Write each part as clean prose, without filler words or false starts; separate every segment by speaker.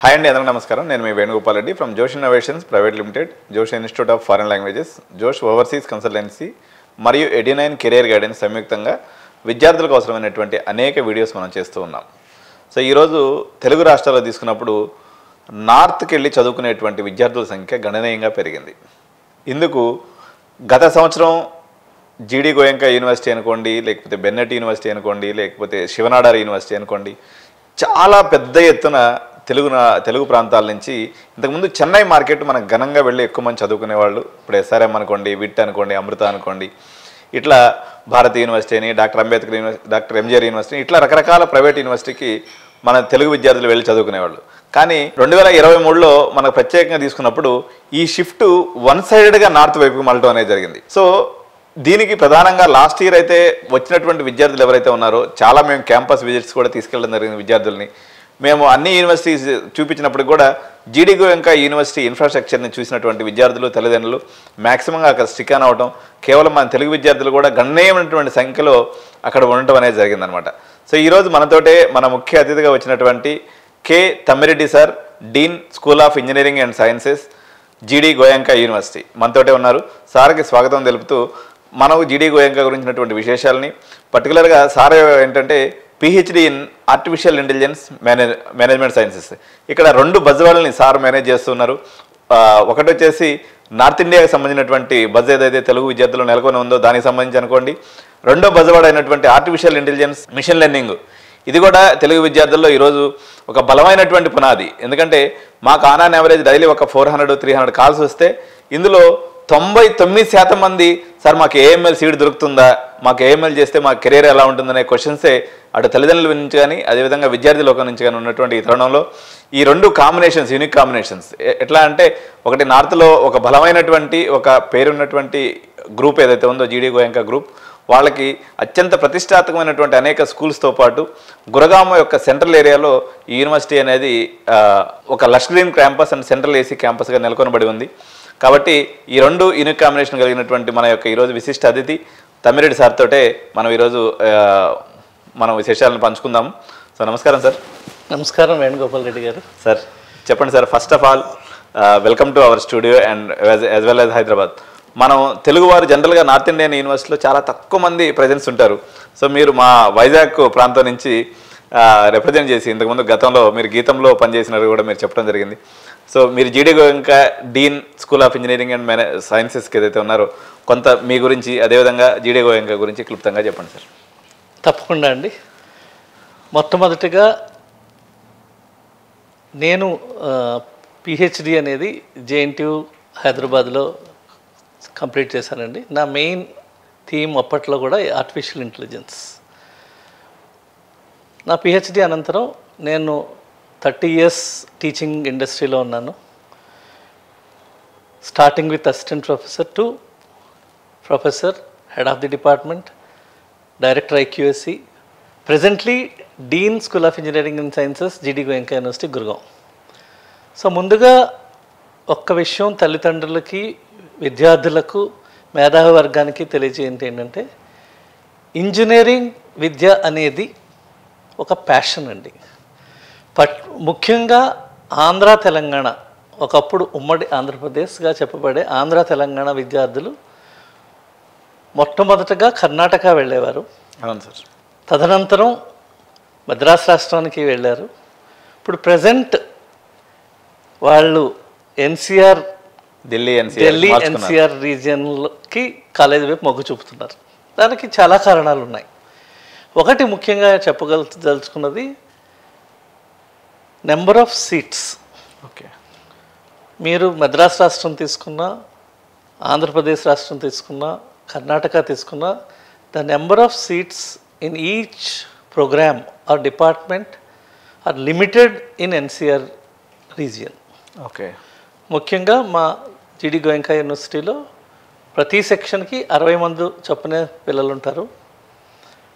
Speaker 1: Hi అండి, అందరికీ నమస్కారం. నేను మీ వేణుగోపాల్ రెడ్డి ఫ్రమ్ జోష్ ఇన్నోవేషన్స్ ప్రైవేట్ లిమిటెడ్, జోష్ ఇన్స్టిట్యూట్ ఆఫ్ ఫారెన్ లాంగ్వేజెస్, జోష్ ఓవర్సీస్ కన్సల్టెన్సీ మరియు 89 కెరియర్ గైడెన్స్ సంయుక్తంగా విద్యార్థులకు అవసరమైనటువంటి అనేక వీడియోస్ మనం చేస్తూ ఉన్నాం. సో ఈరోజు తెలుగు రాష్ట్రాల్లో తీసుకున్నప్పుడు నార్త్కి వెళ్ళి చదువుకునేటువంటి విద్యార్థుల సంఖ్య గణనీయంగా పెరిగింది. ఇందుకు గత సంవత్సరం జీడి గోయంకా యూనివర్సిటీ అనుకోండి, లేకపోతే బెన్నెట్ యూనివర్సిటీ అనుకోండి, లేకపోతే శివనాడారి యూనివర్సిటీ అనుకోండి, చాలా పెద్ద ఎత్తున తెలుగు ప్రాంతాల నుంచి ఇంతకుముందు చెన్నై మార్కెట్ మనకు ఘనంగా వెళ్ళి ఎక్కువ మంది చదువుకునేవాళ్ళు. ఇప్పుడు ఎస్ఆర్ఎం అనుకోండి, విట్ అనుకోండి, అమృత అనుకోండి, ఇట్లా భారతీయ యూనివర్సిటీ అని, doctor Ambedkar university, doctor MGR university, ఇట్లా రకరకాల ప్రైవేట్ యూనివర్సిటీకి మన తెలుగు విద్యార్థులు వెళ్ళి చదువుకునేవాళ్ళు. కానీ 2023లో మనకు ప్రత్యేకంగా తీసుకున్నప్పుడు ఈ షిఫ్ట్ వన్ సైడెడ్గా నార్త్ వైపుకి మళ్ళటం అనేది జరిగింది. సో దీనికి ప్రధానంగా లాస్ట్ ఇయర్ అయితే వచ్చినటువంటి విద్యార్థులు ఎవరైతే ఉన్నారో చాలా మేము క్యాంపస్ విజిట్స్ కూడా తీసుకెళ్ళడం జరిగింది. విద్యార్థుల్ని మేము అన్ని యూనివర్సిటీస్ చూపించినప్పుడు కూడా జీడి గోయంకా యూనివర్సిటీ ఇన్ఫ్రాస్ట్రక్చర్ని చూసినటువంటి విద్యార్థులు తల్లిదండ్రులు మ్యాక్సిమంగా అక్కడ స్టిక్ ఆన్ అవడం, కేవలం మన తెలుగు విద్యార్థులు కూడా గణనీయమైనటువంటి సంఖ్యలో అక్కడ ఉండటం అనేది జరిగిందనమాట. సో ఈరోజు మనతోటే మన ముఖ్య అతిథిగా వచ్చినటువంటి K Tammireddy sir, dean school of engineering and sciences, GD Goenka university మనతోటే ఉన్నారు. సార్కి స్వాగతం తెలుపుతూ మనకు జీడి గోయంకా గురించినటువంటి విశేషాలని, పర్టికులర్గా సార్ ఏంటంటే PhD in artificial intelligence management sciences, ఇక్కడ 2 బజ్వాళ్ళని సార్ మేనేజ్ చేస్తున్నారు. ఒకటి వచ్చేసి నార్త్ ఇండియాకి సంబంధించినటువంటి బజ్ ఏదైతే తెలుగు విద్యార్థులు నెలకొని ఉందో దానికి సంబంధించి అనుకోండి, రెండో బజ్వాడ్ అయినటువంటి ఆర్టిఫిషియల్ ఇంటెలిజెన్స్ మిషన్ లెర్నింగ్, ఇది కూడా తెలుగు విద్యార్థుల్లో ఈరోజు ఒక బలమైనటువంటి పునాది. ఎందుకంటే మాకు ఆన్ యావరేజ్ డైలీ ఒక 400-300 కాల్స్ వస్తే ఇందులో 99% మంది సార్ మాకు ఏఎంఎల్ సీట్ దొరుకుతుందా, మాకు ఏఎంఎల్ చేస్తే మా కెరీర్ ఎలా ఉంటుందనే క్వశ్చన్సే అటు తల్లిదండ్రుల నుంచి కానీ అదేవిధంగా విద్యార్థి లోకం నుంచి కానీ ఉన్నటువంటి ఈ తరుణంలో ఈ 2 కాంబినేషన్స్, యూనిక్ కాంబినేషన్స్ ఎట్లా అంటే, ఒకటి నార్త్లో ఒక బలమైనటువంటి ఒక పేరున్నటువంటి గ్రూప్ ఏదైతే ఉందో జీడి గోయంకా గ్రూప్, వాళ్ళకి అత్యంత ప్రతిష్టాత్మకమైనటువంటి అనేక స్కూల్స్తో పాటు గురగామ యొక్క సెంట్రల్ ఏరియాలో ఈ యూనివర్సిటీ అనేది ఒక lush green campus and central AC క్యాంపస్గా నెలకొనబడి ఉంది. కాబట్టి ఈ 2 యూనిక్ కాంబినేషన్ కలిగినటువంటి మన యొక్క ఈరోజు విశిష్ట అతిథి తమ్మిరెడ్డి సార్ తోటే మనం ఈరోజు మనం విశేషాలను పంచుకుందాము. సో నమస్కారం సార్.
Speaker 2: నమస్కారం వేణుగోపాల్ రెడ్డి గారు.
Speaker 1: సార్ చెప్పండి sir, first of all welcome to our studio and as well as Hyderabad. మనం తెలుగువారు జనరల్గా నార్త్ ఇండియన్ యూనివర్సిటీలో చాలా తక్కువ మంది ప్రజెన్స్ ఉంటారు. సో మీరు మా వైజాగ్ ప్రాంతం నుంచి రిప్రజెంట్ చేసి ఇంతకుముందు గతంలో మీరు గీతంలో పనిచేసినట్టు కూడా మీరు చెప్పడం జరిగింది. సో మీరు GD Goenka dean school of engineering and సైన్సెస్కి ఏదైతే ఉన్నారో కొంత మీ గురించి, అదేవిధంగా జీడి గోయంకా గురించి క్లుప్తంగా చెప్పండి సార్.
Speaker 2: తప్పకుండా అండి. మొట్టమొదటిగా నేను పిహెచ్డి అనేది జేఎన్టీయూ హైదరాబాద్లో కంప్లీట్ చేశానండి. నా మెయిన్ థీమ్ అప్పట్లో కూడా ఆర్టిఫిషియల్ ఇంటెలిజెన్స్. నా పిహెచ్డి అనంతరం నేను 30 years టీచింగ్ ఇండస్ట్రీలో ఉన్నాను. Starting with assistant professor to professor, head of the department, director IQSC, presently dean school of engineering and sciences, GD Goenka university, Gurgaon. So ముందుగా ఒక్క విషయం తల్లిదండ్రులకి, విద్యార్థులకు, మేధావి వర్గానికి తెలియజేయండి ఏంటంటే, ఇంజనీరింగ్ విద్య అనేది ఒక ప్యాషన్ అండి. ముఖ్యంగా ఆంధ్ర తెలంగాణ, ఒకప్పుడు ఉమ్మడి ఆంధ్రప్రదేశ్గా చెప్పబడే ఆంధ్ర తెలంగాణ విద్యార్థులు మొట్టమొదటగా కర్ణాటక వెళ్ళేవారు.
Speaker 1: అవును సార్.
Speaker 2: తదనంతరం మద్రాసు రాష్ట్రానికి వెళ్ళారు. ఇప్పుడు ప్రజెంట్ వాళ్ళు ఎన్సీఆర్, ఢిల్లీ ఎన్సీఆర్ రీజియన్కి కాలేజీ వైపు మొగ్గు చూపుతున్నారు. దానికి చాలా కారణాలు ఉన్నాయి. ఒకటి ముఖ్యంగా చెప్పదలుచుకున్నది నెంబర్ ఆఫ్ సీట్స్.
Speaker 1: ఓకే,
Speaker 2: మీరు మద్రాసు రాష్ట్రం తీసుకున్నా, ఆంధ్రప్రదేశ్ రాష్ట్రం తీసుకున్నా, కర్ణాటక తీసుకున్నా, the number of seats in each program or department are limited in NCR region.
Speaker 1: Okay,
Speaker 2: ముఖ్యంగా మా జీడి గోయంకా యూనివర్సిటీలో ప్రతి సెక్షన్కి 60 మంది చొప్పున పిల్లలు ఉంటారు.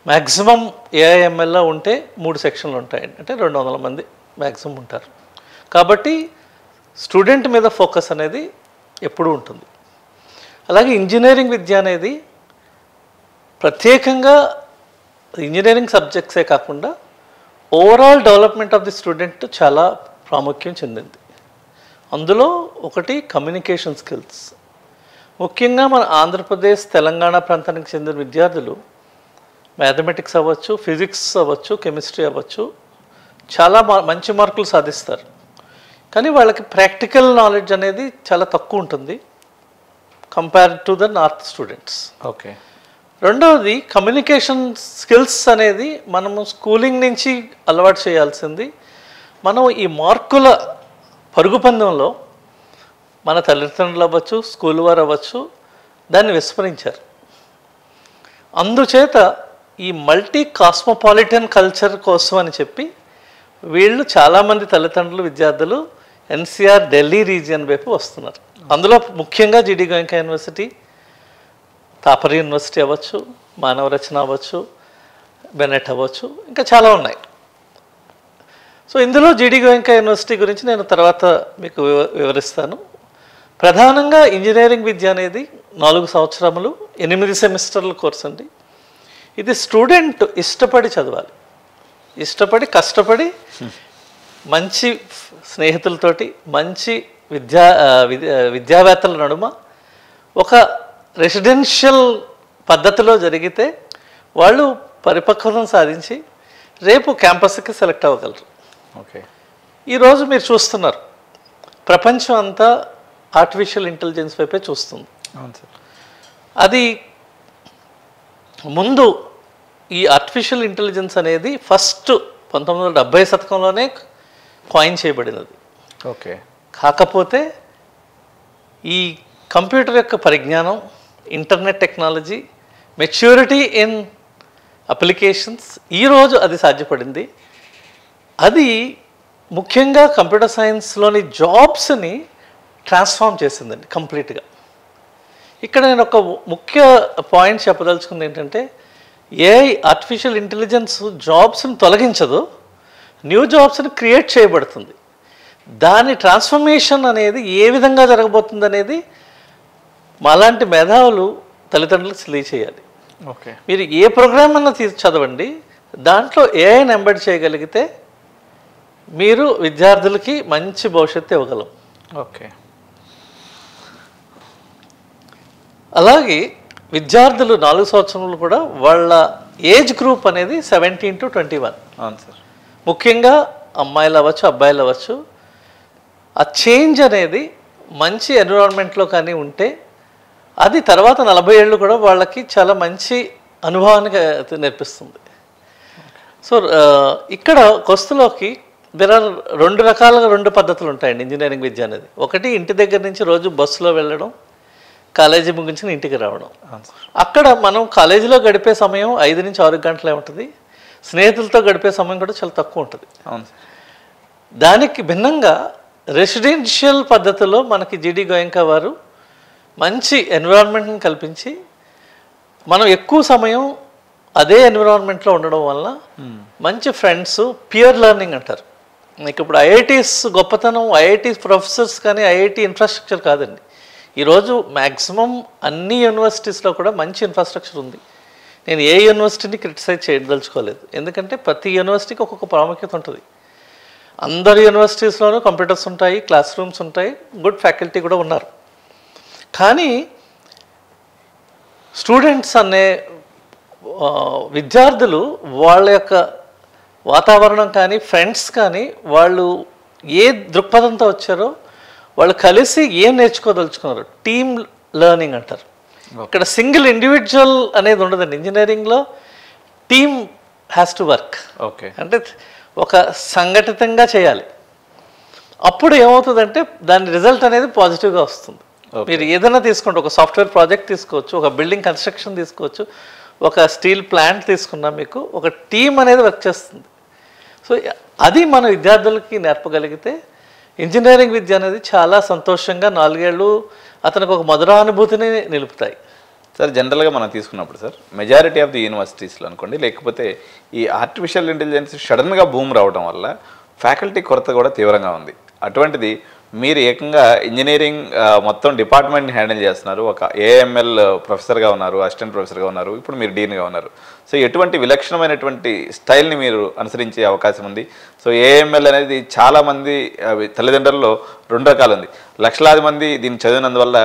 Speaker 2: మ్యాక్సిమం ఏఐఎంఎల్లో ఉంటే 3 సెక్షన్లు ఉంటాయి, అంటే 200 మంది మ్యాక్సిమం ఉంటారు. కాబట్టి స్టూడెంట్ మీద ఫోకస్ అనేది ఎప్పుడూ ఉంటుంది. అలాగే ఇంజనీరింగ్ విద్య అనేది ప్రత్యేకంగా ఇంజనీరింగ్ సబ్జెక్ట్సే కాకుండా overall development of the student చాలా ప్రాముఖ్యం చెందింది. అందులో ఒకటి కమ్యూనికేషన్ స్కిల్స్. ముఖ్యంగా మన ఆంధ్రప్రదేశ్ తెలంగాణ ప్రాంతానికి చెందిన విద్యార్థులు మ్యాథమెటిక్స్ అవ్వచ్చు, ఫిజిక్స్ అవ్వచ్చు, కెమిస్ట్రీ అవ్వచ్చు, చాలా మంచి మార్కులు సాధిస్తారు. కానీ వాళ్ళకి ప్రాక్టికల్ నాలెడ్జ్ అనేది చాలా తక్కువ ఉంటుంది compared to the north students.
Speaker 1: Okay.
Speaker 2: రెండవది కమ్యూనికేషన్ స్కిల్స్ అనేది మనము స్కూలింగ్ నుంచి అలవాటు చేయాల్సింది. మనం ఈ మార్కుల పరుగు పందెంలో మన తల్లిదండ్రులు అవ్వచ్చు, స్కూల్ వారు అవ్వచ్చు, దాన్ని విస్మరించారు. అందుచేత ఈ మల్టీ కాస్మోపాలిటన్ కల్చర్ కోసం అని చెప్పి వీళ్ళు చాలామంది తల్లిదండ్రులు, విద్యార్థులు ఎన్సీఆర్ ఢిల్లీ రీజియన్ వైపు వస్తున్నారు. అందులో ముఖ్యంగా జీడి గోయంకా యూనివర్సిటీ, తాపర్ యూనివర్సిటీ అవ్వచ్చు, మానవ రచన అవ్వచ్చు, బెనెట్ అవ్వచ్చు, ఇంకా చాలా ఉన్నాయి. సో ఇందులో జీడి గోయంకా యూనివర్సిటీ గురించి నేను తర్వాత మీకు వివరిస్తాను. ప్రధానంగా ఇంజనీరింగ్ విద్య అనేది 4 సంవత్సరములు 8 సెమిస్టర్ల కోర్స్ అండి. ఇది స్టూడెంట్ ఇష్టపడి చదవాలి, ఇష్టపడి కష్టపడి మంచి స్నేహితులతోటి, మంచి విద్యావేత్తల నడుమ ఒక రెసిడెన్షియల్ పద్ధతిలో జరిగితే వాళ్ళు పరిపక్వతను సాధించి రేపు క్యాంపస్కి సెలెక్ట్ అవ్వగలరు.
Speaker 1: ఓకే.
Speaker 2: ఈరోజు మీరు చూస్తున్నారు, ప్రపంచం అంతా ఆర్టిఫిషియల్ ఇంటెలిజెన్స్ వైపే చూస్తుంది.
Speaker 1: అవును సార్.
Speaker 2: అది ముందు ఈ ఆర్టిఫిషియల్ ఇంటెలిజెన్స్ అనేది ఫస్ట్ 1970 శతకంలోనే కాయిన్ చేయబడినది.
Speaker 1: ఓకే.
Speaker 2: కాకపోతే ఈ కంప్యూటర్ యొక్క పరిజ్ఞానం, internet technology, maturity in applications, ఈరోజు అది సాధ్యపడింది. అది ముఖ్యంగా కంప్యూటర్ సైన్స్లోని జాబ్స్ని ట్రాన్స్ఫార్మ్ చేసిందండి కంప్లీట్గా. ఇక్కడ నేను ఒక ముఖ్య పాయింట్ చెప్పదలుచుకుంది ఏంటంటే, ఏఐ ఆర్టిఫిషియల్ ఇంటెలిజెన్స్ జాబ్స్ని తొలగించదు, న్యూ జాబ్స్ని క్రియేట్ చేయబడుతుంది. దాని ట్రాన్స్ఫర్మేషన్ అనేది ఏ విధంగా జరగబోతుంది అనేది మాలాంటి మేధావులు తల్లిదండ్రులకు తెలియచేయాలి.
Speaker 1: ఓకే.
Speaker 2: మీరు ఏ ప్రోగ్రామ్ అన్నా చదవండి, దాంట్లో ఏఐని ఎంబెడ్ చేయగలిగితే మీరు విద్యార్థులకి మంచి భవిష్యత్తు ఇవ్వగలం.
Speaker 1: ఓకే.
Speaker 2: అలాగే విద్యార్థులు 4 సంవత్సరాలు కూడా వాళ్ళ ఏజ్ గ్రూప్ అనేది 17 to 21.
Speaker 1: అవును సార్.
Speaker 2: ముఖ్యంగా అమ్మాయిలు అవ్వచ్చు, అబ్బాయిలు అవ్వచ్చు. ఆ చేంజ్ అనేది మంచి ఎన్విరాన్మెంట్లో కానీ ఉంటే అది తర్వాత 40 ఏళ్ళు కూడా వాళ్ళకి చాలా మంచి అనుభవాన్ని నేర్పిస్తుంది. సో ఇక్కడ కొస్తులోకి రెండు పద్ధతులు ఉంటాయండి ఇంజనీరింగ్ విద్య అనేది. ఒకటి, ఇంటి దగ్గర నుంచి రోజు బస్సులో వెళ్ళడం, కాలేజీ ముగించిన ఇంటికి రావడం. అక్కడ మనం కాలేజీలో గడిపే సమయం 5 నుంచి 6 గంటలే ఉంటుంది. స్నేహితులతో గడిపే సమయం కూడా చాలా తక్కువ ఉంటుంది.
Speaker 1: అవును.
Speaker 2: దానికి భిన్నంగా రెసిడెన్షియల్ పద్ధతిలో మనకి జీడి గోయంకా వారు మంచి ఎన్విరాన్మెంట్ని కల్పించి మనం ఎక్కువ సమయం అదే ఎన్విరాన్మెంట్లో ఉండడం వల్ల మంచి ఫ్రెండ్స్, పియర్ లెర్నింగ్ అంటారు. మీకు ఇప్పుడు ఐఐటీస్ గొప్పతనం ఐఐటీ ప్రొఫెసర్స్ కానీ ఐఐటీ ఇన్ఫ్రాస్ట్రక్చర్ కాదండి. ఈరోజు మ్యాక్సిమం అన్ని యూనివర్సిటీస్లో కూడా మంచి ఇన్ఫ్రాస్ట్రక్చర్ ఉంది. నేను ఏ యూనివర్సిటీని క్రిటిసైజ్ చేయదలుచుకోలేదు, ఎందుకంటే ప్రతి యూనివర్సిటీకి ఒక్కొక్క ప్రాముఖ్యత ఉంటుంది. అందరు యూనివర్సిటీస్లోనూ కంప్యూటర్స్ ఉంటాయి, క్లాస్ రూమ్స్ ఉంటాయి, గుడ్ ఫ్యాకల్టీ కూడా ఉన్నారు. కానీ స్టూడెంట్స్ అనే విద్యార్థులు వాళ్ళ యొక్క వాతావరణం కానీ, ఫ్రెండ్స్ కానీ, వాళ్ళు ఏ దృక్పథంతో వచ్చారో వాళ్ళు కలిసి ఏం నేర్చుకోదలుచుకున్నారు, టీమ్ లెర్నింగ్ అంటారు. ఇక్కడ సింగిల్ ఇండివిజువల్ అనేది ఉండదండి. ఇంజనీరింగ్లో team has to work.
Speaker 1: Okay.
Speaker 2: అంటే ఒక సంఘటితంగా చేయాలి. అప్పుడు ఏమవుతుందంటే దాని రిజల్ట్ అనేది పాజిటివ్గా వస్తుంది. మీరు ఏదైనా తీసుకోండి, ఒక సాఫ్ట్వేర్ ప్రాజెక్ట్ తీసుకోవచ్చు, ఒక బిల్డింగ్ కన్స్ట్రక్షన్ తీసుకోవచ్చు, ఒక స్టీల్ ప్లాంట్ తీసుకున్నా మీకు ఒక టీం అనేది వర్క్ చేస్తుంది. సో అది మన విద్యార్థులకి నేర్పగలిగితే ఇంజనీరింగ్ విద్య అనేది చాలా సంతోషంగా 4 ఏళ్ళు అతనికి ఒక మధురానుభూతిని నిలుపుతాయి.
Speaker 1: సార్, జనరల్గా మనం తీసుకున్నప్పుడు సార్ మెజారిటీ ఆఫ్ ది యూనివర్సిటీస్లో అనుకోండి, లేకపోతే ఈ ఆర్టిఫిషియల్ ఇంటెలిజెన్స్ సడన్గా బూమ్ రావడం వల్ల ఫ్యాకల్టీ కొరత కూడా తీవ్రంగా ఉంది. అటువంటిది మీరు ఏకంగా ఇంజనీరింగ్ మొత్తం డిపార్ట్మెంట్ని హ్యాండిల్ చేస్తున్నారు. ఒక ఏఎంఎల్ ప్రొఫెసర్గా ఉన్నారు, అసిస్టెంట్ ప్రొఫెసర్గా ఉన్నారు, ఇప్పుడు మీరు డీన్గా ఉన్నారు. సో ఎటువంటి విలక్షణమైనటువంటి స్టైల్ని మీరు అనుసరించే అవకాశం ఉంది? సో ఏఎంఎల్ అనేది చాలామంది తల్లిదండ్రుల్లో 2 రకాలు ఉంది. లక్షలాది మంది దీన్ని చదివినందువల్ల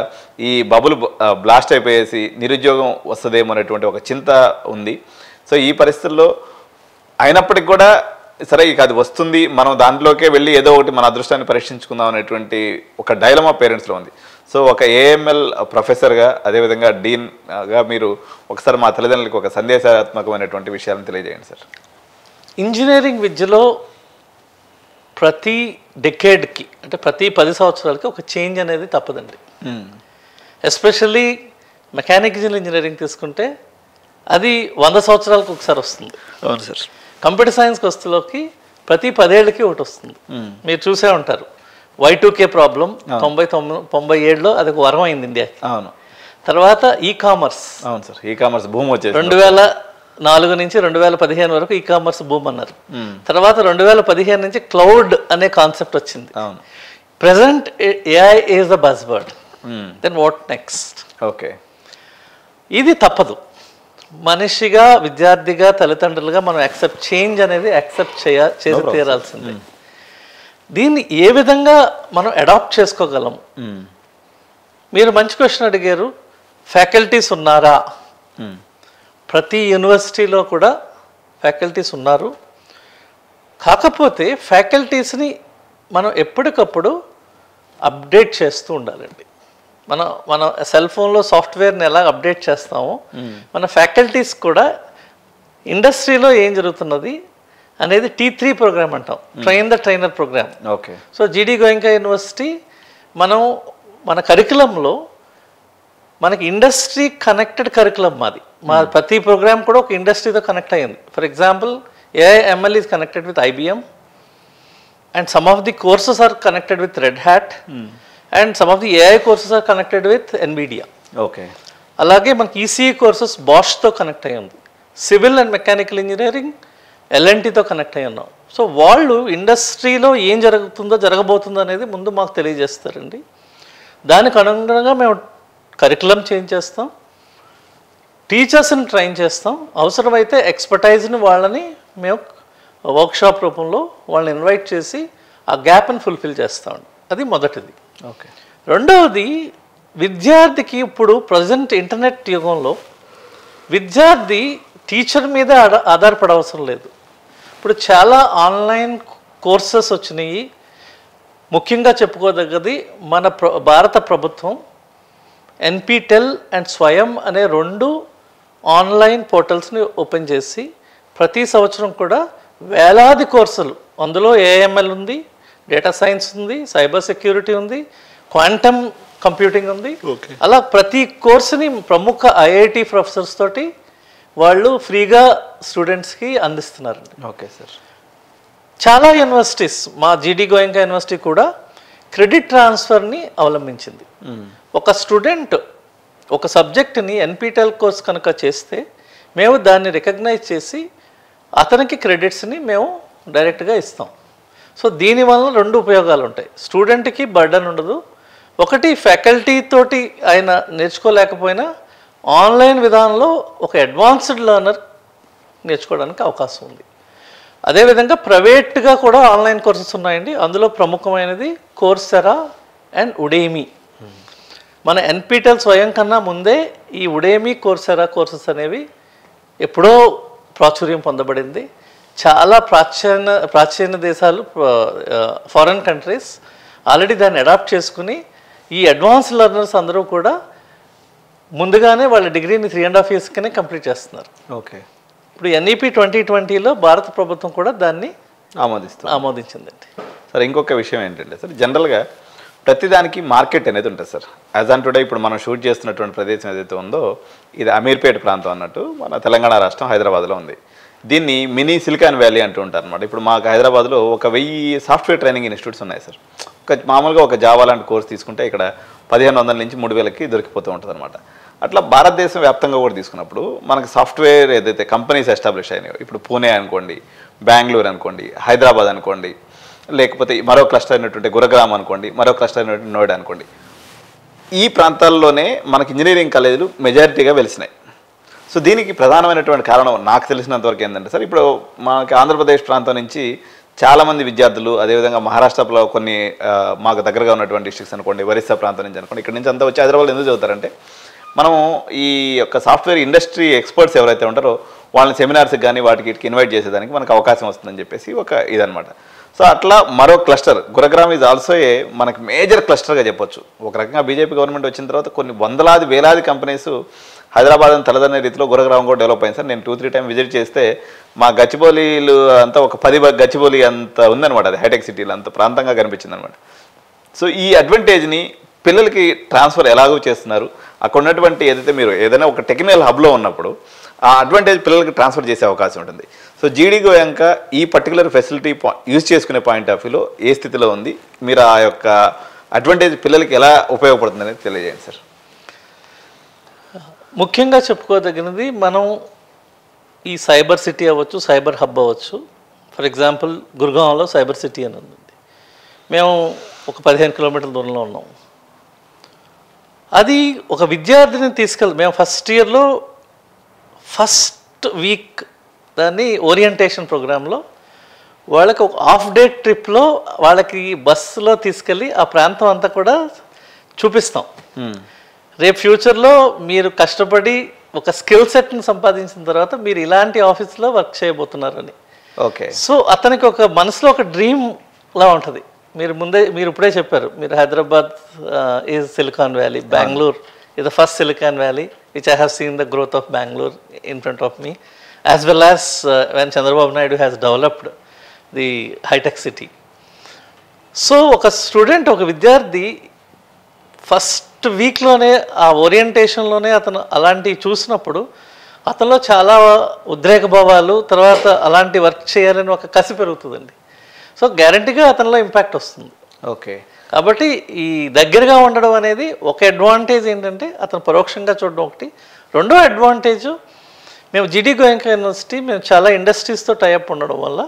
Speaker 1: ఈ బబుల్ బ్లాస్ట్ అయిపోయేసి నిరుద్యోగం వస్తుందేమో అనేటువంటి ఒక చింత ఉంది. సో ఈ పరిస్థితుల్లో అయినప్పటికి కూడా సరే ఇక అది వస్తుంది, మనం దాంట్లోకే వెళ్ళి ఏదో ఒకటి మన అదృష్టాన్ని పరీక్షించుకుందాం అనేటువంటి ఒక డైలమా పేరెంట్స్లో ఉంది. సో ఒక ఏఎంఎల్ ప్రొఫెసర్గా, అదేవిధంగా డీన్గా మీరు ఒకసారి మా తల్లిదండ్రులకు ఒక సందేశాత్మకమైనటువంటి విషయాలను తెలియజేయండి సార్.
Speaker 2: ఇంజనీరింగ్ విద్యలో ప్రతి డెకేడ్కి అంటే ప్రతి 10 సంవత్సరాలకి ఒక చేంజ్ అనేది తప్పదండి. ఎస్పెషల్లీ మెకానికల్ ఇంజనీరింగ్ తీసుకుంటే అది 100 సంవత్సరాలకు ఒకసారి వస్తుంది.
Speaker 1: అవును సార్.
Speaker 2: కంప్యూటర్ సైన్స్కి వస్తులోకి ప్రతి 10 ఏళ్ళకి ఒకటి వస్తుంది. మీరు చూసే ఉంటారు Y2K ప్రాబ్లం 97లో అది ఒక వరం అయింది ఇండియాకి.
Speaker 1: అవును.
Speaker 2: తర్వాత కామర్స్.
Speaker 1: అవును సార్, కామర్స్ భూమి వచ్చేసి
Speaker 2: 2004 నుంచి 2015 వరకు కామర్స్ భూమ్ అన్నారు. తర్వాత 2015 నుంచి క్లౌడ్ అనే కాన్సెప్ట్ వచ్చింది.
Speaker 1: అవును.
Speaker 2: Present AI is the buzz word. Then what next?
Speaker 1: Okay.
Speaker 2: ఇది తప్పదు. మనిషిగా, విద్యార్థిగా, తల్లిదండ్రులుగా మనం చేంజ్ అనేది చేసి తీరాల్సిందే. దీన్ని ఏ విధంగా మనం అడాప్ట్ చేసుకోగలం? మీరు మంచి క్వశ్చన్ అడిగారు. ఫ్యాకల్టీస్ ఉన్నారా? ప్రతి యూనివర్సిటీలో కూడా ఫ్యాకల్టీస్ ఉన్నారు. కాకపోతే ఫ్యాకల్టీస్ని మనం ఎప్పటికప్పుడు అప్డేట్ చేస్తూ ఉండాలండి. మన సెల్ ఫోన్లో సాఫ్ట్వేర్ని ఎలా అప్డేట్ చేస్తామో మన ఫ్యాకల్టీస్ కూడా ఇండస్ట్రీలో ఏం జరుగుతున్నది అనేది T3 ప్రోగ్రామ్ అంటాం, train the trainer program.
Speaker 1: Okay.
Speaker 2: So GD Goenka university మన కరికులంలో మనకి ఇండస్ట్రీ కనెక్టెడ్ కరికులం మాది. మా ప్రతి ప్రోగ్రామ్ కూడా ఒక ఇండస్ట్రీతో కనెక్ట్ అయ్యింది. For example AI/ML is connected with IBM and some of the courses are connected with Red Hat and some of the AI courses are connected with NVIDIA.
Speaker 1: Okay.
Speaker 2: అలాగే మనకి ECE courses బాష్తో connect అయ్యి ఉంది. Civil and mechanical engineering L&Tతో connect అయ్యి ఉన్నాం. So వాళ్ళు ఇండస్ట్రీలో ఏం జరగబోతుందో అనేది ముందు మాకు తెలియజేస్తారండి. దానికి అనుగుణంగా మేము కరికులం చేంజ్ చేస్తాం, టీచర్స్ని ట్రైన్ చేస్తాం, అవసరమైతే ఎక్స్పర్టైజ్ని వాళ్ళని మేము వర్క్షాప్ రూపంలో వాళ్ళని ఇన్వైట్ చేసి ఆ గ్యాప్ని ఫుల్ఫిల్ చేస్తామండి. అది మొదటిది.
Speaker 1: ఓకే.
Speaker 2: రెండవది, విద్యార్థికి ఇప్పుడు ప్రజెంట్ ఇంటర్నెట్ యుగంలో విద్యార్థి టీచర్ మీద ఆధారపడవసరం లేదు. ఇప్పుడు చాలా ఆన్లైన్ కోర్సెస్ వచ్చినాయి. ముఖ్యంగా చెప్పుకోదగ్గది మన భారత ప్రభుత్వం NPTEL అండ్ స్వయం అనే 2 ఆన్లైన్ పోర్టల్స్ని ఓపెన్ చేసి ప్రతి సంవత్సరం కూడా వేలాది కోర్సులు, అందులో AML ఉంది, డేటా సైన్స్ ఉంది, సైబర్ సెక్యూరిటీ ఉంది, క్వాంటమ్ కంప్యూటింగ్ ఉంది. అలా ప్రతి కోర్సుని ప్రముఖ IIT ప్రొఫెసర్స్ తోటి వాళ్ళు ఫ్రీగా స్టూడెంట్స్కి అందిస్తున్నారండి.
Speaker 1: Okay sir.
Speaker 2: చాలా యూనివర్సిటీస్, మా GD గోయంకా యూనివర్సిటీ కూడా క్రెడిట్ ట్రాన్స్ఫర్ని అవలంబించింది. ఒక స్టూడెంట్ ఒక సబ్జెక్ట్ని NPTEL కోర్స్ కనుక చేస్తే మేము దాన్ని రికగ్నైజ్ చేసి అతనికి క్రెడిట్స్ని మేము డైరెక్ట్గా ఇస్తాం. సో దీనివల్ల 2 ఉపయోగాలు ఉంటాయి. స్టూడెంట్కి బర్డన్ ఉండదు. ఒకటి, ఫ్యాకల్టీ తోటి ఆయన నేర్చుకోలేకపోయినా ఆన్లైన్ విధానంలో ఒక అడ్వాన్స్డ్ లెర్నర్ నేర్చుకోవడానికి అవకాశం ఉంది. అదేవిధంగా ప్రైవేట్గా కూడా ఆన్లైన్ కోర్సెస్ ఉన్నాయండి. అందులో ప్రముఖమైనది కోర్సెరా అండ్ ఉడేమి. మన NPTEL స్వయం కన్నా ముందే ఈ ఉడేమి, కోర్సెరా కోర్సెస్ అనేవి ఎప్పుడో ప్రాచుర్యం పొందబడింది. చాలా ప్రాచీన దేశాలు, ఫారెన్ కంట్రీస్ ఆల్రెడీ దాన్ని అడాప్ట్ చేసుకుని ఈ అడ్వాన్స్ లెర్నర్స్ అందరూ కూడా ముందుగానే వాళ్ళ డిగ్రీని 3.5 yearsకనే కంప్లీట్ చేస్తున్నారు.
Speaker 1: ఓకే.
Speaker 2: ఇప్పుడు NEP 2020లో భారత ప్రభుత్వం కూడా దాన్ని ఆమోదించిందండి.
Speaker 1: సార్, ఇంకొక విషయం ఏంటంటే సార్, జనరల్గా ప్రతిదానికి మార్కెట్ అనేది ఉంటుంది సార్. యాజ్ ఆన్ టుడే ఇప్పుడు మనం షూట్ చేస్తున్నటువంటి ప్రదేశం ఏదైతే ఉందో ఇది అమీర్పేట ప్రాంతం అన్నట్టు మన తెలంగాణ రాష్ట్రం హైదరాబాద్లో ఉంది. దీన్ని మినీ సిలికాన్ వ్యాలీ అంటూ ఉంటారు అనమాట. ఇప్పుడు మాకు హైదరాబాద్లో 1000 సాఫ్ట్వేర్ ట్రైనింగ్ ఇన్స్టిట్యూట్స్ ఉన్నాయి సార్. మామూలుగా ఒక జావా లాంటి కోర్స్ తీసుకుంటే ఇక్కడ 1500 నుంచి 3000కి దొరికిపోతూ ఉంటుంది అనమాట. అట్లా భారతదేశం వ్యాప్తంగా కూడా తీసుకున్నప్పుడు మనకు సాఫ్ట్వేర్ ఏదైతే కంపెనీస్ ఎస్టాబ్లిష్ అయినాయో, ఇప్పుడు పూణే అనుకోండి, బెంగళూరు అనుకోండి, హైదరాబాద్ అనుకోండి, లేకపోతే మరో క్లస్టర్ అయినటువంటి గురుగ్రామ్ అనుకోండి, మరో క్లస్టర్ అయినటువంటి నోయిడా అనుకోండి, ఈ ప్రాంతాల్లోనే మనకి ఇంజనీరింగ్ కాలేజీలు మెజారిటీగా వెలిసినాయి. సో దీనికి ప్రధానమైనటువంటి కారణం నాకు తెలిసినంతవరకు ఏంటంటే సార్, ఇప్పుడు మనకి ఆంధ్రప్రదేశ్ ప్రాంతం నుంచి చాలామంది విద్యార్థులు, అదేవిధంగా మహారాష్ట్రలో కొన్ని మాకు దగ్గరగా ఉన్నటువంటి డిస్ట్రిక్ట్స్ అనుకోండి, ఒరిస్సా ప్రాంతం నుంచి అనుకోండి, ఇక్కడ నుంచి అంతా వచ్చి హైదరాబాద్లో ఎందుకు చదువుతారంటే, మనం ఈ యొక్క సాఫ్ట్వేర్ ఇండస్ట్రీ ఎక్స్పర్ట్స్ ఎవరైతే ఉంటారో వాళ్ళని సెమినార్స్కి కానీ వాటికి ఇన్వైట్ చేసేదానికి మనకు అవకాశం వస్తుందని చెప్పేసి ఒక ఇదనమాట. సో అట్లా మరో క్లస్టర్ గురుగ్రామ్ ఈజ్ ఆల్సో మనకి మేజర్ క్లస్టర్గా చెప్పొచ్చు. ఒక రకంగా బీజేపీ గవర్నమెంట్ వచ్చిన తర్వాత కొన్ని వందలాది వేలాది కంపెనీస్ హైదరాబాద్ అని తలదనే రీతిలో గురుగ్రామ్ కూడా డెవలప్ అయింది సార్. నేను 2-3 టైం విజిట్ చేస్తే మా గచ్చిబౌలీలు అంతా ఒక 10 గచ్చిబౌలి అంత ఉందన్నమాట, అది హైటెక్ సిటీలో అంత ప్రాంతంగా కనిపించింది అనమాట. సో ఈ అడ్వాంటేజ్ని పిల్లలకి ట్రాన్స్ఫర్ ఎలాగో చేస్తున్నారు. అక్కడ ఉన్నటువంటి ఏదైతే మీరు ఏదైనా ఒక టెక్నికల్ హబ్లో ఉన్నప్పుడు ఆ అడ్వాంటేజ్ పిల్లలకి ట్రాన్స్ఫర్ చేసే అవకాశం ఉంటుంది. సో జీడీ గోయంకా ఈ పర్టికులర్ ఫెసిలిటీ యూజ్ చేసుకునే పాయింట్ ఆఫ్ వ్యూలో ఏ స్థితిలో ఉంది, మీరు ఆ యొక్క అడ్వాంటేజ్ పిల్లలకి ఎలా ఉపయోగపడుతుంది అనేది తెలియజేయండి సార్.
Speaker 2: ముఖ్యంగా చెప్పుకోదగినది, మనం ఈ సైబర్ సిటీ అవ్వచ్చు, సైబర్ హబ్ అవ్వచ్చు. ఫర్ ఎగ్జాంపుల్ గుర్గాంలో సైబర్ సిటీ అని ఉంది. మేము ఒక 15 కిలోమీటర్ల దూరంలో ఉన్నాం. అది ఒక విద్యార్థిని మేము ఫస్ట్ ఇయర్లో ఫస్ట్ వీక్ దాన్ని ఓరియంటేషన్ ప్రోగ్రాంలో వాళ్ళకి ఒక హాఫ్ డే ట్రిప్లో వాళ్ళకి బస్సులో తీసుకెళ్ళి ఆ ప్రాంతం అంతా కూడా చూపిస్తాం. రేపు ఫ్యూచర్లో మీరు కష్టపడి ఒక స్కిల్ సెట్ని సంపాదించిన తర్వాత మీరు ఇలాంటి ఆఫీస్లో వర్క్ చేయబోతున్నారని.
Speaker 1: ఓకే.
Speaker 2: సో అతనికి ఒక మనసులో ఒక డ్రీమ్లా ఉంటుంది. మీరు ఇప్పుడే చెప్పారు, మీరు Hyderabad is silicon valley, Bengaluru is the first Silicon Valley, which I have seen the growth of Bangalore in front of me, as well as when Chandrababu Naidu has developed the high-tech city. So, oka student, oka vidyarthi, first week lone, aa orientation lone, atanu alanti chusinapudu, అతనిలో చాలా ఉద్రేక భావాలు, తర్వాత అలాంటి work చేయాలని ఒక కసి పెరుగుతుందండి. So గ్యారంటీగా అతనిలో ఇంపాక్ట్ వస్తుంది.
Speaker 1: ఓకే.
Speaker 2: కాబట్టి ఈ దగ్గరగా ఉండడం అనేది ఒక అడ్వాంటేజ్. ఏంటంటే అతను పరోక్షంగా చూడడం ఒకటి. రెండో అడ్వాంటేజ్, మేము జీడీ గోయంకా యూనివర్సిటీ మేము చాలా ఇండస్ట్రీస్తో టైఅప్ ఉండడం వల్ల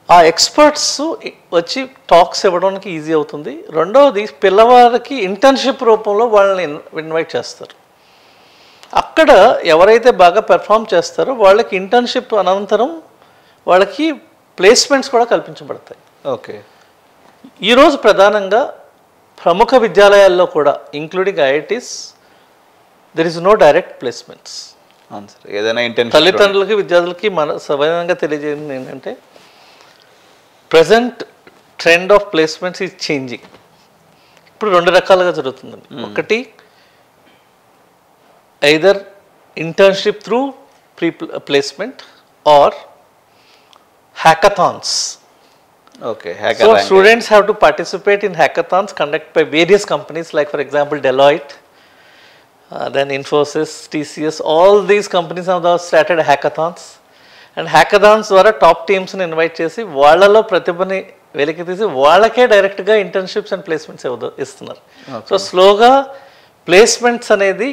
Speaker 2: ఆ ఎక్స్పర్ట్స్ వచ్చి టాక్స్ ఇవ్వడానికి ఈజీ అవుతుంది. రెండవది, పిల్లవారికి ఇంటర్న్షిప్ రూపంలో వాళ్ళని ఇన్వైట్ చేస్తారు. అక్కడ ఎవరైతే బాగా పెర్ఫామ్ చేస్తారో వాళ్ళకి ఇంటర్న్షిప్ అనంతరం వాళ్ళకి ప్లేస్మెంట్స్ కూడా కల్పించబడతాయి.
Speaker 1: ఓకే.
Speaker 2: ఈరోజు ప్రధానంగా ప్రముఖ విద్యాలయాల్లో కూడా including IITs there is no direct placements.
Speaker 1: ఏదైనా
Speaker 2: తల్లిదండ్రులకి విద్యార్థులకి మన సవినంగా తెలియజేయండి ఏంటంటే, present trend of placements is changing. ఇప్పుడు 2 రకాలుగా జరుగుతుందండి. ఒకటి, either internship through placement or hackathons.
Speaker 1: Okay,
Speaker 2: so students have to participate in hackathons conducted by various companies, like for example Deloitte, then Infosys, TCS. All these companies have started hackathons, and hackathons ద్వారా top టీమ్స్ని invite చేసి వాళ్ళలో ప్రతిభని వెలికి తీసి వాళ్ళకే డైరెక్ట్గా internships and placements ఇస్తున్నారు. So స్లోగా placements అనేది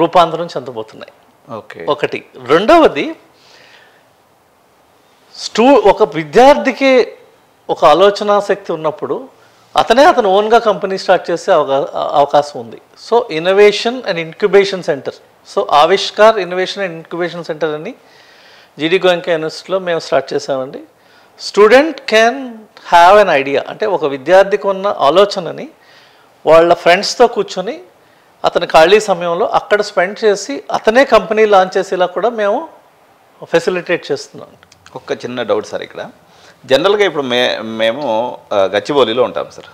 Speaker 2: రూపాంతరం చెందబోతున్నాయి. ఒకటి. రెండవది, ఒక విద్యార్థికి ఒక ఆలోచన శక్తి ఉన్నప్పుడు అతను ఓన్గా కంపెనీ స్టార్ట్ చేసే అవకాశం ఉంది. So innovation and incubation centre, so Avishkar innovation and incubation centre అని జీడీ గోయంకా యూనివర్సిటీలో మేము స్టార్ట్ చేసామండి. Student can have an idea, అంటే ఒక విద్యార్థికి ఉన్న ఆలోచనని వాళ్ళ ఫ్రెండ్స్తో కూర్చొని అతని ఖాళీ సమయంలో అక్కడ స్పెండ్ చేసి అతనే కంపెనీ లాంచ్ చేసేలా కూడా మేము ఫెసిలిటేట్ చేస్తున్నాం.
Speaker 1: ఒక్క చిన్న డౌట్ సార్, ఇక్కడ జనరల్గా ఇప్పుడు మేము గచ్చిబౌలిలో ఉంటాం సార్.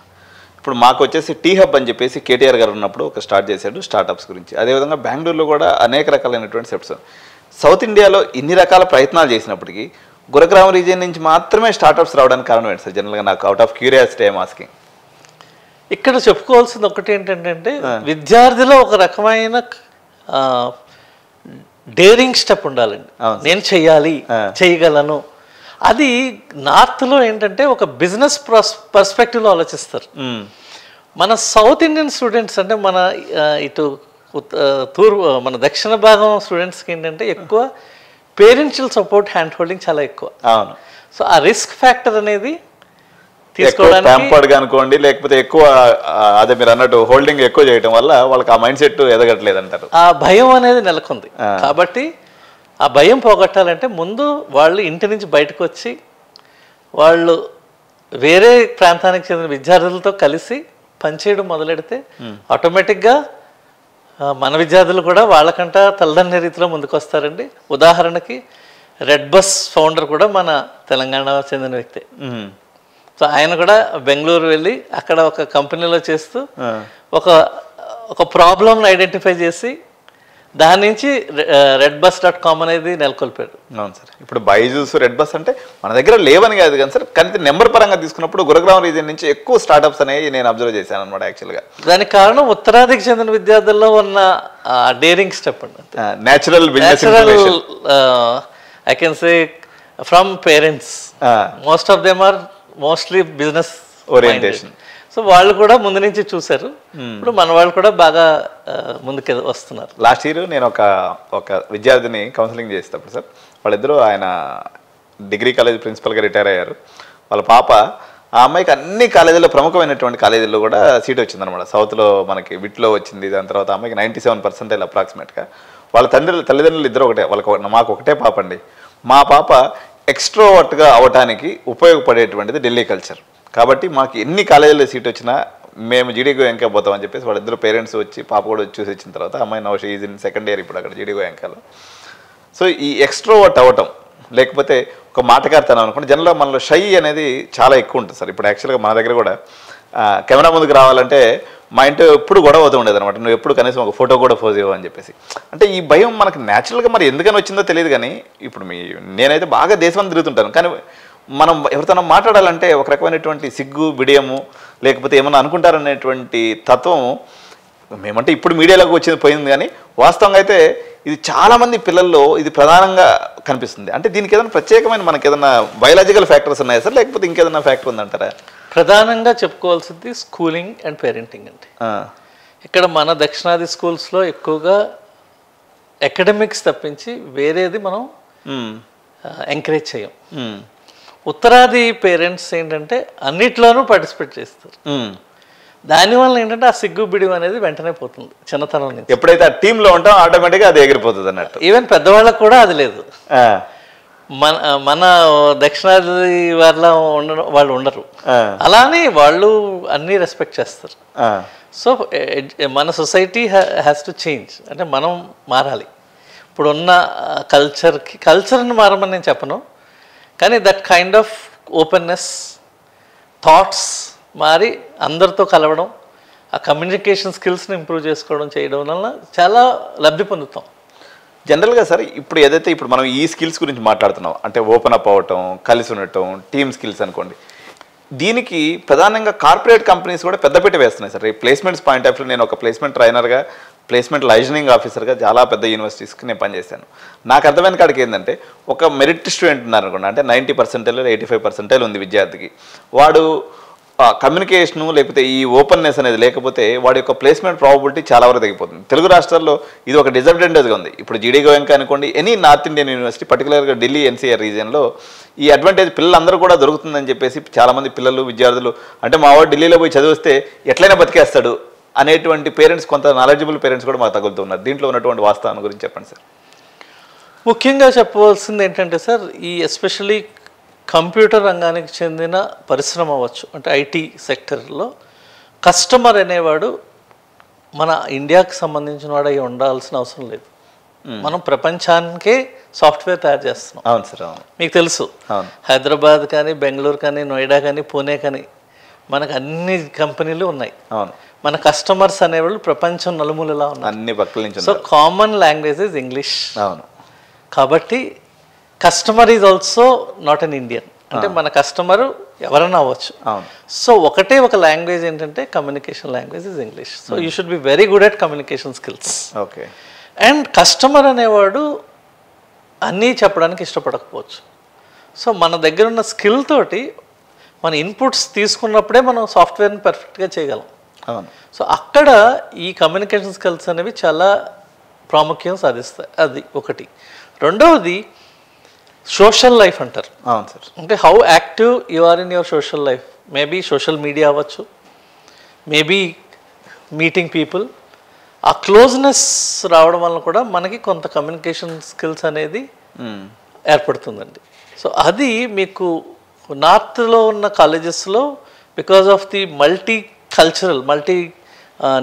Speaker 1: ఇప్పుడు మాకు వచ్చేసి టీ హబ్ అని చెప్పేసి కేటీఆర్ గారు ఉన్నప్పుడు ఒక స్టార్ట్ చేశాడు స్టార్టప్స్ గురించి. అదేవిధంగా బెంగళూరులో కూడా అనేక రకాలైనటువంటి సెట్స్. సౌత్ ఇండియాలో ఇన్ని రకాల ప్రయత్నాలు చేసినప్పటికీ గురుగ్రామ్ రీజియన్ నుంచి మాత్రమే స్టార్టప్స్ రావడానికి కారణం ఏంటి సార్? జనరల్గా నాకు out of curiosity I'm asking.
Speaker 2: ఇక్కడ చెప్పుకోవాల్సింది ఒకటి ఏంటంటే, విద్యార్థిలో ఒక రకమైన డేరింగ్ స్టెప్ ఉండాలండి. నేను చెయ్యాలి, చేయగలను. అది నార్త్లో ఏంటంటే ఒక బిజినెస్ పర్స్పెక్టివ్లో ఆలోచిస్తారు. మన సౌత్ ఇండియన్ స్టూడెంట్స్ అంటే మన ఇటు మన దక్షిణ భాగం స్టూడెంట్స్కి ఏంటంటే ఎక్కువ పేరెంట్షియల్ సపోర్ట్, హ్యాండ్ హోల్డింగ్ చాలా ఎక్కువ. సో ఆ రిస్క్ ఫ్యాక్టర్ అనేది
Speaker 1: ట్యాంపర్డ్ అనుకోండి, లేకపోతే ఎక్కువ అదే మీరు అన్నట్టు హోల్డింగ్ ఎక్కువ చేయడం వల్ల వాళ్ళకి ఆ మైండ్ సెట్ ఎదగట్లేదు అంటారు.
Speaker 2: ఆ భయం అనేది నెలకొంది. కాబట్టి ఆ భయం పోగొట్టాలంటే ముందు వాళ్ళు ఇంటి నుంచి బయటకు వచ్చి వాళ్ళు వేరే ప్రాంతానికి చెందిన విద్యార్థులతో కలిసి పనిచేయడం మొదలెడితే ఆటోమేటిక్గా మన విద్యార్థులు కూడా వాళ్ళకంట తలదన్నే రీతిలో ముందుకు వస్తారండి. ఉదాహరణకి రెడ్ బస్ ఫౌండర్ కూడా మన తెలంగాణ చెందిన వ్యక్తే. సో ఆయన కూడా బెంగళూరు వెళ్ళి అక్కడ ఒక కంపెనీలో చేస్తూ ఒక ప్రాబ్లమ్ని ఐడెంటిఫై చేసి దాని నుంచి redbus.com అనేది నెలకొల్పాడు.
Speaker 1: అవును సార్. ఇప్పుడు బైజూస్ రెడ్ బస్ అంటే మన దగ్గర లేవని కాదు కానీ సార్, కానీ నెంబర్ పరంగా తీసుకున్నప్పుడు గురుగ్రామ్ రీజియన్ నుంచి ఎక్కువ స్టార్ట్అప్స్ అనేవి నేను అబ్జర్వ్ చేశాను అనమాట యాక్చువల్గా.
Speaker 2: దానికి కారణం ఉత్తరాదికి చెందిన విద్యార్థుల్లో ఉన్న డేరింగ్ స్టెప్ అండి.
Speaker 1: Natural
Speaker 2: I can say from parents. Most of them are mostly business
Speaker 1: orientation.
Speaker 2: So వాళ్ళు కూడా ముందు నుంచి చూశారు. ఇప్పుడు మన వాళ్ళు కూడా బాగా ముందుకు వస్తున్నారు.
Speaker 1: లాస్ట్ ఇయర్ నేను ఒక విద్యార్థిని కౌన్సిలింగ్ చేసేటప్పుడు సార్, వాళ్ళిద్దరూ ఆయన డిగ్రీ కాలేజ్ ప్రిన్సిపల్గా రిటైర్ అయ్యారు. వాళ్ళ పాప ఆ అమ్మాయికి అన్ని కాలేజీల్లో ప్రముఖమైనటువంటి కాలేజీల్లో కూడా సీట్ వచ్చిందనమాట. సౌత్లో మనకి విట్లో వచ్చింది. దాని తర్వాత అమ్మాయికి 97% అప్రాక్సిమేట్గా. వాళ్ళ తల్లిదండ్రులు ఇద్దరు ఒకటే. మాకు ఒకటే పాప అండి. మా పాప ఎక్స్ట్రోవర్ట్గా అవటానికి ఉపయోగపడేటువంటిది ఢిల్లీ కల్చర్. కాబట్టి మాకు ఎన్ని కాలేజీలో సీట్ వచ్చినా మేము జీడీ గోయంకా పోతామని చెప్పేసి వాళ్ళిద్దరు పేరెంట్స్ వచ్చి పాప కూడా చూసి వచ్చిన తర్వాత అమ్మాయి now she is in second year ఇప్పుడు అక్కడ జీడీ గోయంకాలో. సో ఈ ఎక్స్ట్రోవర్ట్ అవ్వటం లేకపోతే ఒక మాటగారితనం అనుకోండి, జనరల్గా మనలో షై అనేది చాలా ఎక్కువ ఉంటుంది సార్. ఇప్పుడు యాక్చువల్గా మన దగ్గర కూడా కెమెరా ముందుకు రావాలంటే మా ఇంట్లో ఎప్పుడు గొడవ అవుతూ ఉండేది అనమాట. నువ్వు ఎప్పుడు కనీసం ఒక ఫోటో కూడా పోజ్ ఇవ్వని చెప్పేసి. అంటే ఈ భయం మనకు న్యాచురల్గా మరి ఎందుకని వచ్చిందో తెలియదు. కానీ ఇప్పుడు నేనైతే బాగా దేశం తిరుగుతుంటాను, కానీ మనం ఎవరితోనో మాట్లాడాలంటే ఒక రకమైనటువంటి సిగ్గు బిడియము లేకపోతే ఏమన్నా అనుకుంటారనేటువంటి తత్వం మేమంటే ఇప్పుడు మీడియాలోకి వచ్చింది పోయింది. కానీ వాస్తవంగా అయితే ఇది చాలామంది పిల్లల్లో ఇది ప్రధానంగా కనిపిస్తుంది. అంటే దీనికి ఏదైనా ప్రత్యేకమైన మనకి ఏదైనా బయలాజికల్ ఫ్యాక్టర్స్ ఉన్నాయా సార్, లేకపోతే ఇంకేదైనా ఫ్యాక్టర్ ఉందంటారా?
Speaker 2: ప్రధానంగా చెప్పుకోవాల్సింది స్కూలింగ్ అండ్ పేరెంటింగ్ అండి. ఇక్కడ మన దక్షిణాది స్కూల్స్లో ఎక్కువగా అకాడమిక్స్ తప్పించి వేరేది మనం ఎంకరేజ్ చేయం. ఉత్తరాది పేరెంట్స్ ఏంటంటే అన్నిట్లోనూ పార్టిసిపేట్ చేస్తారు. దానివల్ల ఏంటంటే ఆ సిగ్గు బిడియం అనేది వెంటనే పోతుంది చిన్నతనం నుంచి.
Speaker 1: ఎప్పుడైతే ఆ టీంలో ఉంటాం ఆటోమేటిక్గా అది ఎగిరిపోతుంది అన్నట్టు.
Speaker 2: ఈవెన్ పెద్దవాళ్ళకు కూడా అది లేదు. మన దక్షిణాది వాళ్ళు ఉండరు. అలానే వాళ్ళు అన్నీ రెస్పెక్ట్ చేస్తారు. సో మన సొసైటీ హ్యాస్ టు చేంజ్. అంటే మనం మారాలి. ఇప్పుడున్న కల్చర్ని మారమని నేను చెప్పను, కానీ that kind of openness thoughts మారి అందరితో కలవడం, ఆ కమ్యూనికేషన్ స్కిల్స్ని ఇంప్రూవ్ చేసుకోవడం చేయడం వల్ల చాలా లబ్ధి పొందుతాం.
Speaker 1: జనరల్గా సార్ ఇప్పుడు ఏదైతే ఇప్పుడు మనం ఈ స్కిల్స్ గురించి మాట్లాడుతున్నాం అంటే ఓపెన్ అప్ అవ్వటం, కలిసి ఉండటం, టీమ్ స్కిల్స్ అనుకోండి, దీనికి ప్రధానంగా కార్పొరేట్ కంపెనీస్ కూడా పెద్దపీట వేస్తున్నాయి సార్. ఈ ప్లేస్మెంట్స్ పాయింట్ ఆఫ్ వ్యూ నేను ఒక ప్లేస్మెంట్ ట్రైనర్గా ప్లేస్మెంట్ లైజనింగ్ ఆఫీసర్గా చాలా పెద్ద యూనివర్సిటీస్కి నేను పనిచేశాను. నాకు అర్థమైన కాడికి ఏంటంటే ఒక మెరిట్ స్టూడెంట్ ఉన్నారు అనుకోండి, అంటే 90% 85% ఉంది విద్యార్థికి, వాడు కమ్యూనికేషను లేకపోతే ఈ ఓపెన్నెస్ అనేది లేకపోతే వాడి యొక్క ప్లేస్మెంట్ ప్రాబబిలిటీ చాలా వరకు తగ్గిపోతుంది. తెలుగు రాష్ట్రాల్లో ఇది ఒక డిసడ్వాంటేజ్గా ఉంది. ఇప్పుడు జీడీ గోయంకా అనుకోండి, ఎనీ నార్త్ ఇండియన్ యూనివర్సిటీ పర్టికులర్గా ఢిల్లీ ఎన్సీఆర్ రీజియన్లో ఈ అడ్వాంటేజ్ పిల్లలందరూ కూడా దొరుకుతుందని చెప్పేసి చాలామంది పిల్లలు విద్యార్థులు అంటే మా వాడు ఢిల్లీలో పోయి చదివిస్తే ఎట్లయినా బతికేస్తాడు అనేటువంటి పేరెంట్స్, కొంత నాలెడ్జబుల్ పేరెంట్స్ కూడా మాకు తగులుతున్నారు. దీంట్లో ఉన్నటువంటి వాస్తవాన్ని గురించి చెప్పండి సార్.
Speaker 2: ముఖ్యంగా చెప్పవలసింది ఏంటంటే సార్, ఈ ఎస్పెషల్లీ కంప్యూటర్ రంగానికి చెందిన పరిశ్రమ అవ్వచ్చు, అంటే ఐటీ సెక్టర్లో కస్టమర్ అనేవాడు మన ఇండియాకి సంబంధించిన వాడు అయి ఉండాల్సిన అవసరం లేదు. మనం ప్రపంచానికే సాఫ్ట్వేర్ తయారు చేస్తున్నాం.
Speaker 1: అవును సార్, అవును.
Speaker 2: మీకు తెలుసు, హైదరాబాద్ కానీ, బెంగళూరు కానీ, నోయిడా కానీ, పూణే కానీ మనకు అన్ని కంపెనీలు ఉన్నాయి.
Speaker 1: అవును.
Speaker 2: మన కస్టమర్స్ అనేవాళ్ళు ప్రపంచం నలుమూలలా ఉన్నారు,
Speaker 1: అన్ని పక్కల నుంచి.
Speaker 2: So common language is English.
Speaker 1: అవును.
Speaker 2: కాబట్టి customer is also not an Indian. అంటే మన కస్టమరు ఎవరైనా అవ్వచ్చు. సో ఒకటే ఒక లాంగ్వేజ్ ఏంటంటే communication language is English. So you should be very good at communication skills.
Speaker 1: Okay.
Speaker 2: And customer అనేవాడు అన్నీ చెప్పడానికి ఇష్టపడకపోవచ్చు. సో మన దగ్గర ఉన్న స్కిల్ తోటి మన ఇన్పుట్స్ తీసుకున్నప్పుడే మనం సాఫ్ట్వేర్ని పర్ఫెక్ట్గా చేయగలం. సో అక్కడ ఈ కమ్యూనికేషన్ స్కిల్స్ అనేవి చాలా ప్రాముఖ్యం సాధిస్తాయి. అది ఒకటి. రెండవది, సోషల్ లైఫ్ అంటారు.
Speaker 1: అవును సార్.
Speaker 2: అంటే how active you are in your social life. Maybe social media అవ్వచ్చు, మేబీ మీటింగ్ పీపుల్. ఆ క్లోజ్నెస్ రావడం వల్ల కూడా మనకి కొంత కమ్యూనికేషన్ స్కిల్స్ అనేది ఏర్పడుతుందండి. సో అది మీకు నార్త్లో ఉన్న కాలేజెస్లో because of the multi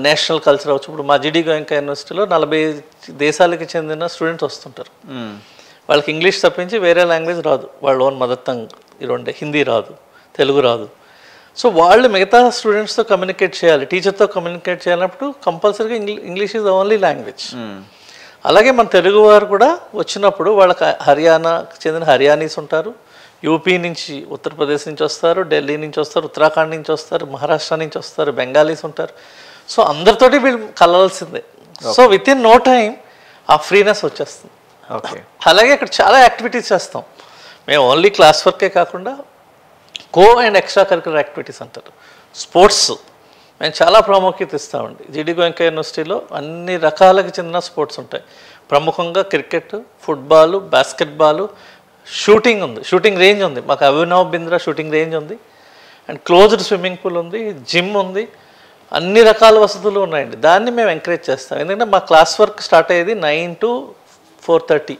Speaker 2: national culture అవచ్చు. ఇప్పుడు మా జీడీ గోయంకా యూనివర్సిటీలో 40 దేశాలకి చెందిన స్టూడెంట్స్ వస్తుంటారు. వాళ్ళకి ఇంగ్లీష్ తప్పించి వేరే లాంగ్వేజ్ రాదు, వాళ్ళ ఓన్ మదర్ టంగ్ ఇరుండే, హిందీ రాదు, తెలుగు రాదు. సో వాళ్ళు మిగతా స్టూడెంట్స్తో కమ్యూనికేట్ చేయాలి, టీచర్తో కమ్యూనికేట్ చేయాలన్నప్పుడు కంపల్సరీగా English is the only language. అలాగే మన తెలుగు వారు కూడా వచ్చినప్పుడు వాళ్ళకి హర్యానాకి చెందిన హర్యానీస్ ఉంటారు, యూపీ నుంచి, ఉత్తరప్రదేశ్ నుంచి వస్తారు, ఢిల్లీ నుంచి వస్తారు, ఉత్తరాఖండ్ నుంచి వస్తారు, మహారాష్ట్ర నుంచి వస్తారు, బెంగాలీస్ ఉంటారు. సో అందరితోటి వీళ్ళు కలవాల్సిందే. So with in no time ఆ ఫ్రీనెస్ వచ్చేస్తుంది.
Speaker 1: ఓకే.
Speaker 2: అలాగే ఇక్కడ చాలా యాక్టివిటీస్ చేస్తాం మేము. ఓన్లీ క్లాస్ వర్కే కాకుండా కో అండ్ ఎక్స్ట్రా కరిక్యులర్ యాక్టివిటీస్ అంటారు, స్పోర్ట్స్ మేము చాలా ప్రాముఖ్యత ఇస్తామండి. జీడీ గోయంకా యూనివర్సిటీలో అన్ని రకాలకు చెందిన స్పోర్ట్స్ ఉంటాయి. ప్రముఖంగా క్రికెట్, ఫుట్బాల్, బాస్కెట్బాల్, షూటింగ్ ఉంది, షూటింగ్ రేంజ్ ఉంది మాకు. అభినవ్ బింద్రా షూటింగ్ రేంజ్ ఉంది, అండ్ క్లోజ్డ్ స్విమ్మింగ్ పూల్ ఉంది, జిమ్ ఉంది, అన్ని రకాల వసతులు ఉన్నాయండి. దాన్ని మేము ఎంకరేజ్ చేస్తాం. ఎందుకంటే మా క్లాస్ వర్క్ స్టార్ట్ అయ్యేది 9 to 4:30,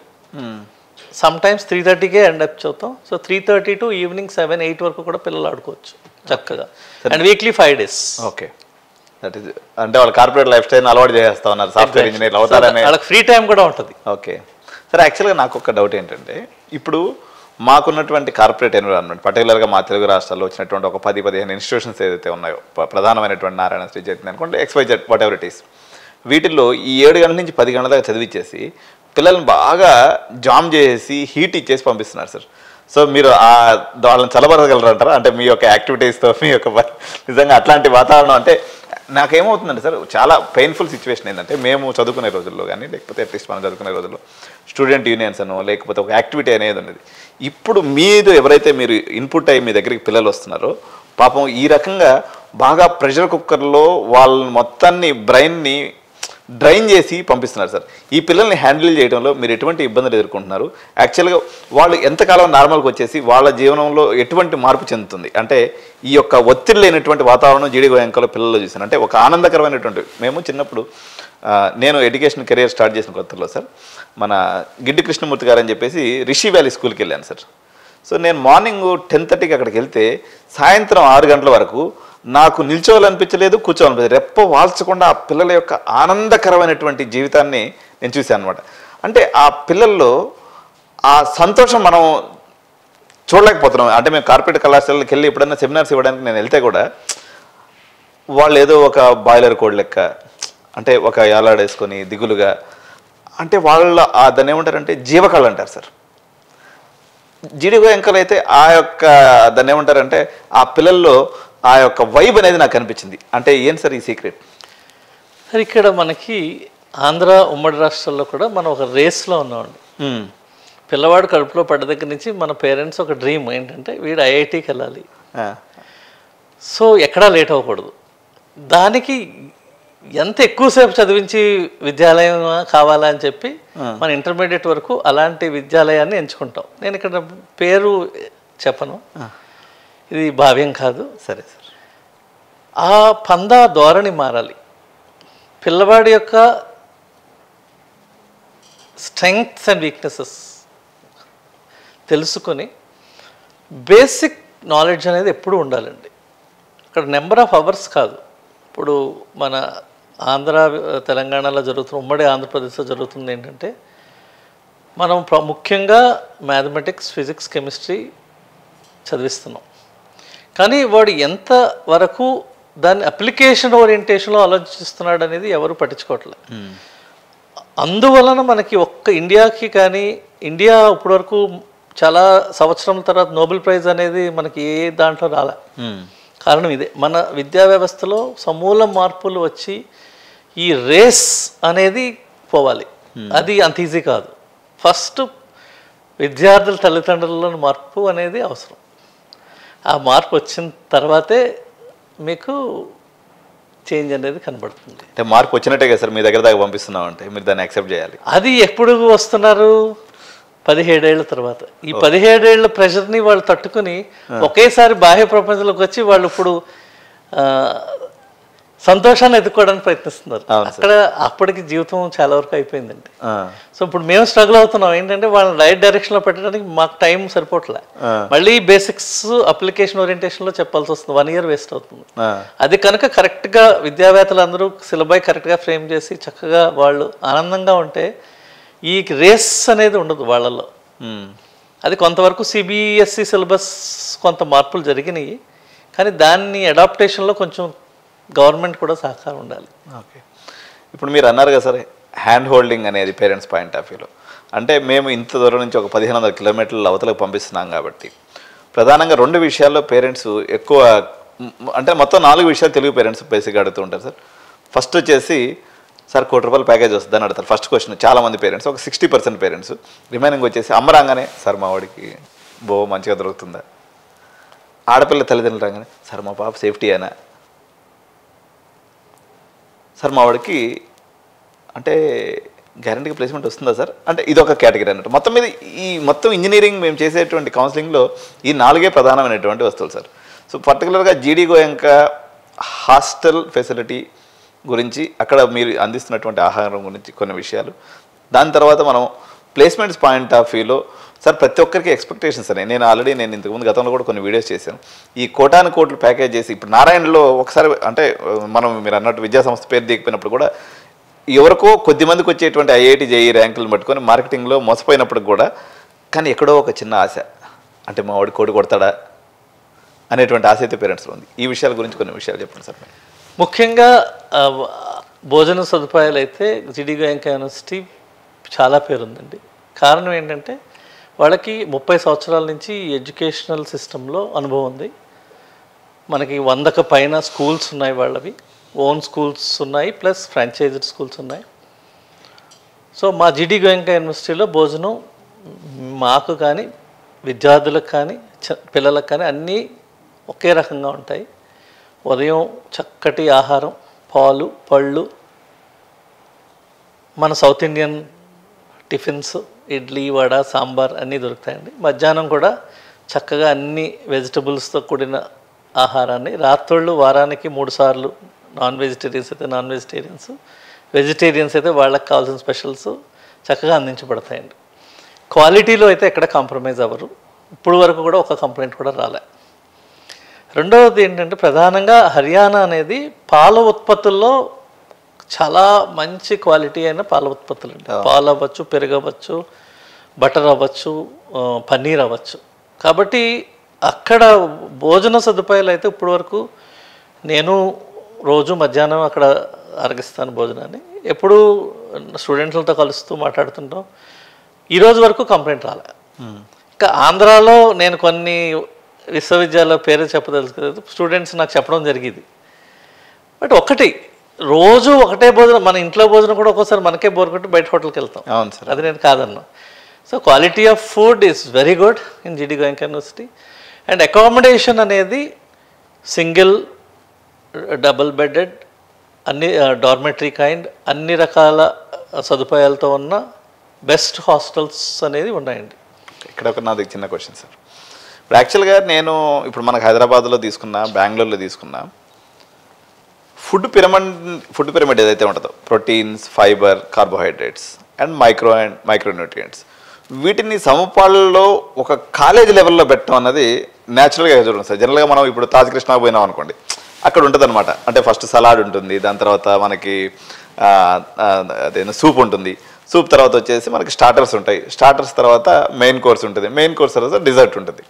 Speaker 2: సమ్ టైమ్స్ 3:30కే ఎండప్ చదువుతాం. సో 3:30 to ఈవినింగ్ 7-8 వరకు కూడా పిల్లలు ఆడుకోవచ్చు చక్కగా, and weekly 5 days.
Speaker 1: Okay. That is అంటే వాళ్ళు కార్పొరేట్ లైఫ్ స్టైల్ అలవాటు చేస్తా ఉన్నారు, సాఫ్ట్వేర్ ఇంజనీర్లు అవుతారని.
Speaker 2: వాళ్ళకి ఫ్రీ టైం కూడా ఉంటుంది.
Speaker 1: Okay sir. యాక్చువల్గా నాకు ఒక డౌట్ ఏంటంటే, ఇప్పుడు మాకున్నటువంటి కార్పొరేట్ ఎన్విరాన్మెంట్, పర్టికులర్గా మా తెలుగు రాష్ట్రాల్లో వచ్చినటువంటి ఒక 10-15 ఇన్స్టిట్యూషన్స్ ఏదైతే ఉన్నాయో, ప్రధానమైనటువంటి నారాయణ శ్రీ చైతన్య అనుకోండి, XYZ what ever it is, వీటిల్లో ఈ 7 గంటల నుంచి 10 గంటల దాకా చదివించేసి పిల్లల్ని బాగా జామ్ చేసి హీట్ ఇచ్చేసి పంపిస్తున్నారు సార్. సో మీరు వాళ్ళని చల్లబరగలరు అంటారా? అంటే మీ యొక్క యాక్టివిటీస్తో, మీ యొక్క నిజంగా అట్లాంటి వాతావరణం అంటే నాకేమవుతుందంటే సార్, చాలా పెయిన్ఫుల్ సిచ్యువేషన్ ఏంటంటే, మేము చదువుకునే రోజుల్లో కానీ, లేకపోతే అట్లీస్ట్ మనం చదువుకునే రోజుల్లో స్టూడెంట్ యూనియన్స్ అనో లేకపోతే ఒక యాక్టివిటీ అనేది ఉన్నది. ఇప్పుడు ఎవరైతే మీరు ఇన్పుట్ అయ్యి మీ దగ్గరికి పిల్లలు వస్తున్నారో, పాపం ఈ రకంగా బాగా ప్రెషర్ కుక్కర్లో వాళ్ళ మొత్తాన్ని బ్రెయిన్ని డ్రైన్ చేసి పంపిస్తున్నారు సార్. ఈ పిల్లల్ని హ్యాండిల్ చేయడంలో మీరు ఎటువంటి ఇబ్బందులు ఎదుర్కొంటున్నారు? యాక్చువల్గా వాళ్ళు ఎంతకాలం నార్మల్గా వచ్చేసి వాళ్ళ జీవనంలో ఎటువంటి మార్పు చెందుతుంది? అంటే ఈ యొక్క ఒత్తిడి లేనటువంటి వాతావరణం జీడీ గోయంకాలో పిల్లల్లో చూశాను. అంటే ఒక ఆనందకరమైనటువంటి, మేము చిన్నప్పుడు నేను ఎడ్యుకేషన్ కెరియర్ స్టార్ట్ చేసిన కొత్తలో సార్, మన గిడ్డి కృష్ణమూర్తి గారు అని చెప్పేసి రిషి వ్యాలీ స్కూల్కి వెళ్ళాను సార్. సో నేను మార్నింగ్ 10:30కి అక్కడికి వెళ్తే సాయంత్రం 6 గంటల వరకు నాకు నిల్చోవాలనిపించలేదు, కూర్చోవాలనిపించలేదు. రెప్ప వాల్చకుండా ఆ పిల్లల యొక్క ఆనందకరమైనటువంటి జీవితాన్ని నేను చూశాను అనమాట. అంటే ఆ పిల్లల్లో ఆ సంతోషం మనం చూడలేకపోతున్నాం. అంటే మేము కార్పొరేట్ కళాశాలకి వెళ్ళి ఎప్పుడైనా సెమినార్స్ ఇవ్వడానికి నేను వెళ్తే కూడా వాళ్ళు ఏదో ఒక బాయిలర్ కోడ్ లెక్క, అంటే ఒక యాలాడేసుకొని దిగులుగా, అంటే వాళ్ళ దాన్ని ఏమంటారంటే జీవకళ అంటారు సార్. జీడీ గోయంకాలో అయితే ఆ యొక్క దాన్ని ఏమంటారంటే ఆ పిల్లల్లో ఆ యొక్క వైబ్ అనేది నాకు అనిపించింది. అంటే ఏంటి సార్ ఈ సీక్రెట్?
Speaker 2: సార్ ఇక్కడ మనకి ఆంధ్ర ఉమ్మడి రాష్ట్రాల్లో కూడా మనం ఒక రేస్లో ఉన్నామండి. పిల్లవాడు కడుపులో పడ్డ దగ్గర నుంచి మన పేరెంట్స్ ఒక డ్రీమ్ ఏంటంటే వీడు ఐఐటికి వెళ్ళాలి, సో ఎక్కడా లేట్ అవ్వకూడదు. దానికి ఎంత ఎక్కువసేపు చదివించి విద్యాలయం కావాలా అని చెప్పి మన ఇంటర్మీడియట్ వరకు అలాంటి విద్యాలయాన్ని ఎంచుకుంటాం. నేను ఇక్కడ పేరు చెప్పను, ఇది భావ్యం కాదు.
Speaker 1: సరే సార్.
Speaker 2: ఆ పందా ధోరణి మారాలి. పిల్లవాడి యొక్క స్ట్రెంగ్త్స్ అండ్ వీక్నెసెస్ తెలుసుకొని బేసిక్ నాలెడ్జ్ అనేది ఎప్పుడు ఉండాలండి. ఇక్కడ నెంబర్ ఆఫ్ అవర్స్ కాదు. ఇప్పుడు మన ఆంధ్ర తెలంగాణలో జరుగుతున్న, ఉమ్మడి ఆంధ్రప్రదేశ్లో జరుగుతుంది ఏంటంటే, మనం ముఖ్యంగా మ్యాథమెటిక్స్, ఫిజిక్స్, కెమిస్ట్రీ చదివిస్తున్నాం. కానీ వాడు ఎంత వరకు దాన్ని అప్లికేషన్ ఓరియంటేషన్లో ఆలోచిస్తున్నాడు అనేది ఎవరు పట్టించుకోవట్లేదు. అందువలన మనకి ఇండియాకి కానీ, ఇండియా ఇప్పటివరకు చాలా సంవత్సరం తర్వాత నోబెల్ ప్రైజ్ అనేది మనకి ఏ దాంట్లో రాలే. కారణం ఇదే, మన విద్యా వ్యవస్థలో సమూల మార్పులు వచ్చి ఈ రేస్ అనేది పోవాలి. అది అంత ఈజీ కాదు. ఫస్ట్ విద్యార్థుల తల్లిదండ్రులలో మార్పు అనేది అవసరం. ఆ మార్పు వచ్చిన తర్వాతే మీకు చేంజ్ అనేది కనబడుతుంది.
Speaker 1: అంటే మార్పు వచ్చినట్టే కదా సార్ మీ దగ్గర దాకా పంపిస్తున్నాం అంటే మీరు దాన్ని యాక్సెప్ట్ చేయాలి.
Speaker 2: అది ఎప్పుడు వస్తున్నారు? 17 ఏళ్ల తర్వాత. ఈ 17 ఏళ్ల ప్రెషర్ని వాళ్ళు తట్టుకుని ఒకేసారి బాహ్య ప్రపంచంలోకి వచ్చి వాళ్ళు ఇప్పుడు సంతోషాన్ని ఎదుర్కోవడానికి ప్రయత్నిస్తున్నారు. అక్కడ అప్పటికి జీవితం చాలా వరకు అయిపోయిందండి. సో ఇప్పుడు మేము స్ట్రగుల్ అవుతున్నాం ఏంటంటే వాళ్ళని రైట్ డైరెక్షన్లో పెట్టడానికి మాకు టైం సరిపోవట్లే. మళ్ళీ బేసిక్స్ అప్లికేషన్ ఓరియంటేషన్లో చెప్పాల్సి వస్తుంది, 1 year వేస్ట్ అవుతుంది. అది కనుక కరెక్ట్గా విద్యావేత్తలు అందరూ సిలబై కరెక్ట్గా ఫ్రేమ్ చేసి చక్కగా వాళ్ళు ఆనందంగా ఉంటే ఈ రేస్ అనేది ఉండదు వాళ్ళల్లో. అది కొంతవరకు సిబిఎస్ఈ సిలబస్ కొంత మార్పులు జరిగినాయి, కానీ దాన్ని అడాప్టేషన్లో కొంచెం గవర్నమెంట్ కూడా సహకారం ఉండాలి.
Speaker 1: ఓకే, ఇప్పుడు మీరు అన్నారు కదా సార్, హ్యాండ్ హోల్డింగ్ అనేది పేరెంట్స్ పాయింట్ ఆఫ్ వ్యూలో, అంటే మేము ఇంత దూరం నుంచి ఒక 1500 కిలోమీటర్ల అవతలకు పంపిస్తున్నాం కాబట్టి ప్రధానంగా 2 విషయాల్లో పేరెంట్స్ ఎక్కువ, అంటే మొత్తం 4 విషయాలు తెలుగు పేరెంట్స్ బేసిక్గా అడుగుతూ ఉంటారు సార్. ఫస్ట్ వచ్చేసి సార్ ₹1,00,000 ప్యాకేజ్ వస్తుందని అడుగుతారు ఫస్ట్ క్వశ్చన్ చాలామంది పేరెంట్స్, ఒక 60% పేరెంట్స్. రిమైనింగ్ వచ్చేసి అమ్మ రాగానే సార్ మా వాడికి మంచిగా దొరుకుతుందా, ఆడపిల్ల తల్లిదండ్రులు రాగానే సార్ మా పాప సేఫ్టీ అయినా, సార్ మా వాడికి అంటే గ్యారంటీగా ప్లేస్మెంట్ వస్తుందా సార్, అంటే ఇదొక కేటగిరీ అన్నట్టు. మొత్తం మీద ఈ మొత్తం ఇంజనీరింగ్ మేము చేసేటువంటి కౌన్సిలింగ్లో ఈ 4 ప్రధానమైనటువంటి వస్తువులు సార్. సో పర్టికులర్గా జీడీ గోయంకా హాస్టల్ ఫెసిలిటీ గురించి, అక్కడ మీరు అందిస్తున్నటువంటి ఆహారం గురించి కొన్ని విషయాలు, దాని తర్వాత మనం ప్లేస్మెంట్స్ పాయింట్ ఆఫ్ వ్యూలో సార్ ప్రతి ఒక్కరికి ఎక్స్పెక్టేషన్స్ అనేవి నేను ఇంతకుముందు గతంలో కూడా కొన్ని వీడియోస్ చేశాను. ఈ కోట్లు ప్యాకేజ్ చేసి ఇప్పుడు నారాయణలో ఒకసారి అంటే మీరు అన్నట్టు విద్యా సంస్థ పేరు దిగిపోయినప్పుడు కూడా ఎవరికో కొద్దిమందికి వచ్చేటువంటి ఐఐటి జేఈ ర్యాంకులను పట్టుకొని మార్కెటింగ్లో మోసపోయినప్పుడు కూడా, కానీ ఎక్కడో ఒక చిన్న ఆశ, అంటే మా వాడి కోడి కొడతాడా అనేటువంటి ఆశ అయితే పేరెంట్స్లో ఉంది. ఈ విషయాల గురించి కొన్ని విషయాలు చెప్పండి సార్.
Speaker 2: ముఖ్యంగా భోజన సదుపాయాలు అయితే జీడీ గోయంకా యూనివర్సిటీ చాలా పేరుందండి. కారణం ఏంటంటే వాళ్ళకి 30 సంవత్సరాల నుంచి ఎడ్యుకేషనల్ సిస్టంలో అనుభవం ఉంది. మనకి 100కు పైన స్కూల్స్ ఉన్నాయి, వాళ్ళవి ఓన్ స్కూల్స్ ఉన్నాయి, ప్లస్ ఫ్రాంచైజ్డ్ స్కూల్స్ ఉన్నాయి. సో మా జీడీ గోయంకా యూనివర్సిటీలో భోజనం మాకు కానీ విద్యార్థులకు కానీ పిల్లలకు కానీ అన్నీ ఒకే రకంగా ఉంటాయి. ఉదయం చక్కటి ఆహారం, పాలు, పళ్ళు, మన south Indian tiffins, idli, vada, sambar అన్నీ దొరుకుతాయండి. మధ్యాహ్నం కూడా చక్కగా అన్ని వెజిటబుల్స్తో కూడిన ఆహారాన్ని, రాత్రుళ్ళు వారానికి 3 సార్లు నాన్ వెజిటేరియన్స్ అయితే నాన్ వెజిటేరియన్స్, వెజిటేరియన్స్ అయితే వాళ్ళకి కావాల్సిన స్పెషల్స్ చక్కగా అందించబడతాయండి. క్వాలిటీలో అయితే ఎక్కడ కాంప్రమైజ్ అవ్వరు. ఇప్పుడు వరకు కూడా ఒక కంప్లైంట్ కూడా రాలే. రెండవది ఏంటంటే ప్రధానంగా హర్యానా అనేది పాల ఉత్పత్తుల్లో చాలా మంచి క్వాలిటీ అయిన పాల ఉత్పత్తులు అండి. పాలు అవ్వచ్చు, పెరుగు అవ్వచ్చు, బటర్ అవ్వచ్చు, పన్నీర్ అవ్వచ్చు. కాబట్టి అక్కడ భోజన సదుపాయాలు అయితే ఇప్పటి వరకు నేను రోజు మధ్యాహ్నం అక్కడ అరగిస్తాను భోజనాన్ని. ఎప్పుడు స్టూడెంట్లతో కలుస్తూ మాట్లాడుతుంటాం. ఈరోజు వరకు కంప్లైంట్ రాలే. ఇంకా ఆంధ్రాలో నేను కొన్ని విశ్వవిద్యాలయ పేరు చెప్పదలుచుకోలేదు, స్టూడెంట్స్ నాకు చెప్పడం జరిగింది. బట్ రోజు ఒకటే భోజనం, మన ఇంట్లో భోజనం కూడా ఒక్కోసారి మనకే బోర్ కొట్టి బయట హోటల్కి వెళ్తాం.
Speaker 1: అవును సార్,
Speaker 2: అది నేను కాదన్నా. So quality of food is very good in జీడీ గోయంకా యూనివర్సిటీ. అండ్ అకామిడేషన్ అనేది సింగిల్, డబుల్ బెడెడ్, అన్ని డార్మెటరీ కైండ్, అన్ని రకాల సదుపాయాలతో ఉన్న బెస్ట్ హాస్టల్స్ అనేది ఉన్నాయండి.
Speaker 1: ఇక్కడ ఒక నాది చిన్న క్వశ్చన్ సార్. ఇప్పుడు యాక్చువల్గా ఇప్పుడు మనకు హైదరాబాద్లో తీసుకున్నా, బెంగళూరులో తీసుకున్నా, ఫుడ్ పిరమిడ్ ఏదైతే ఉంటుందో proteins, fibre, carbohydrates and micronutrients, వీటిని సమపాళ్ళలో ఒక కాలేజ్ లెవెల్లో పెట్టడం అన్నది న్యాచురల్గా చూడండి సార్. జనరల్గా మనం ఇప్పుడు తాజ్ కృష్ణ పోయినాం అనుకోండి, అక్కడ ఉంటుంది అనమాట. అంటే ఫస్ట్ సలాడ్ ఉంటుంది, దాని తర్వాత మనకి అదేనా సూప్ ఉంటుంది, సూప్ తర్వాత వచ్చేసి మనకి స్టార్టర్స్ ఉంటాయి, స్టార్టర్స్ తర్వాత మెయిన్ కోర్స్ ఉంటుంది, మెయిన్ కోర్స్ తర్వాత డిజర్ట్ ఉంటుంది.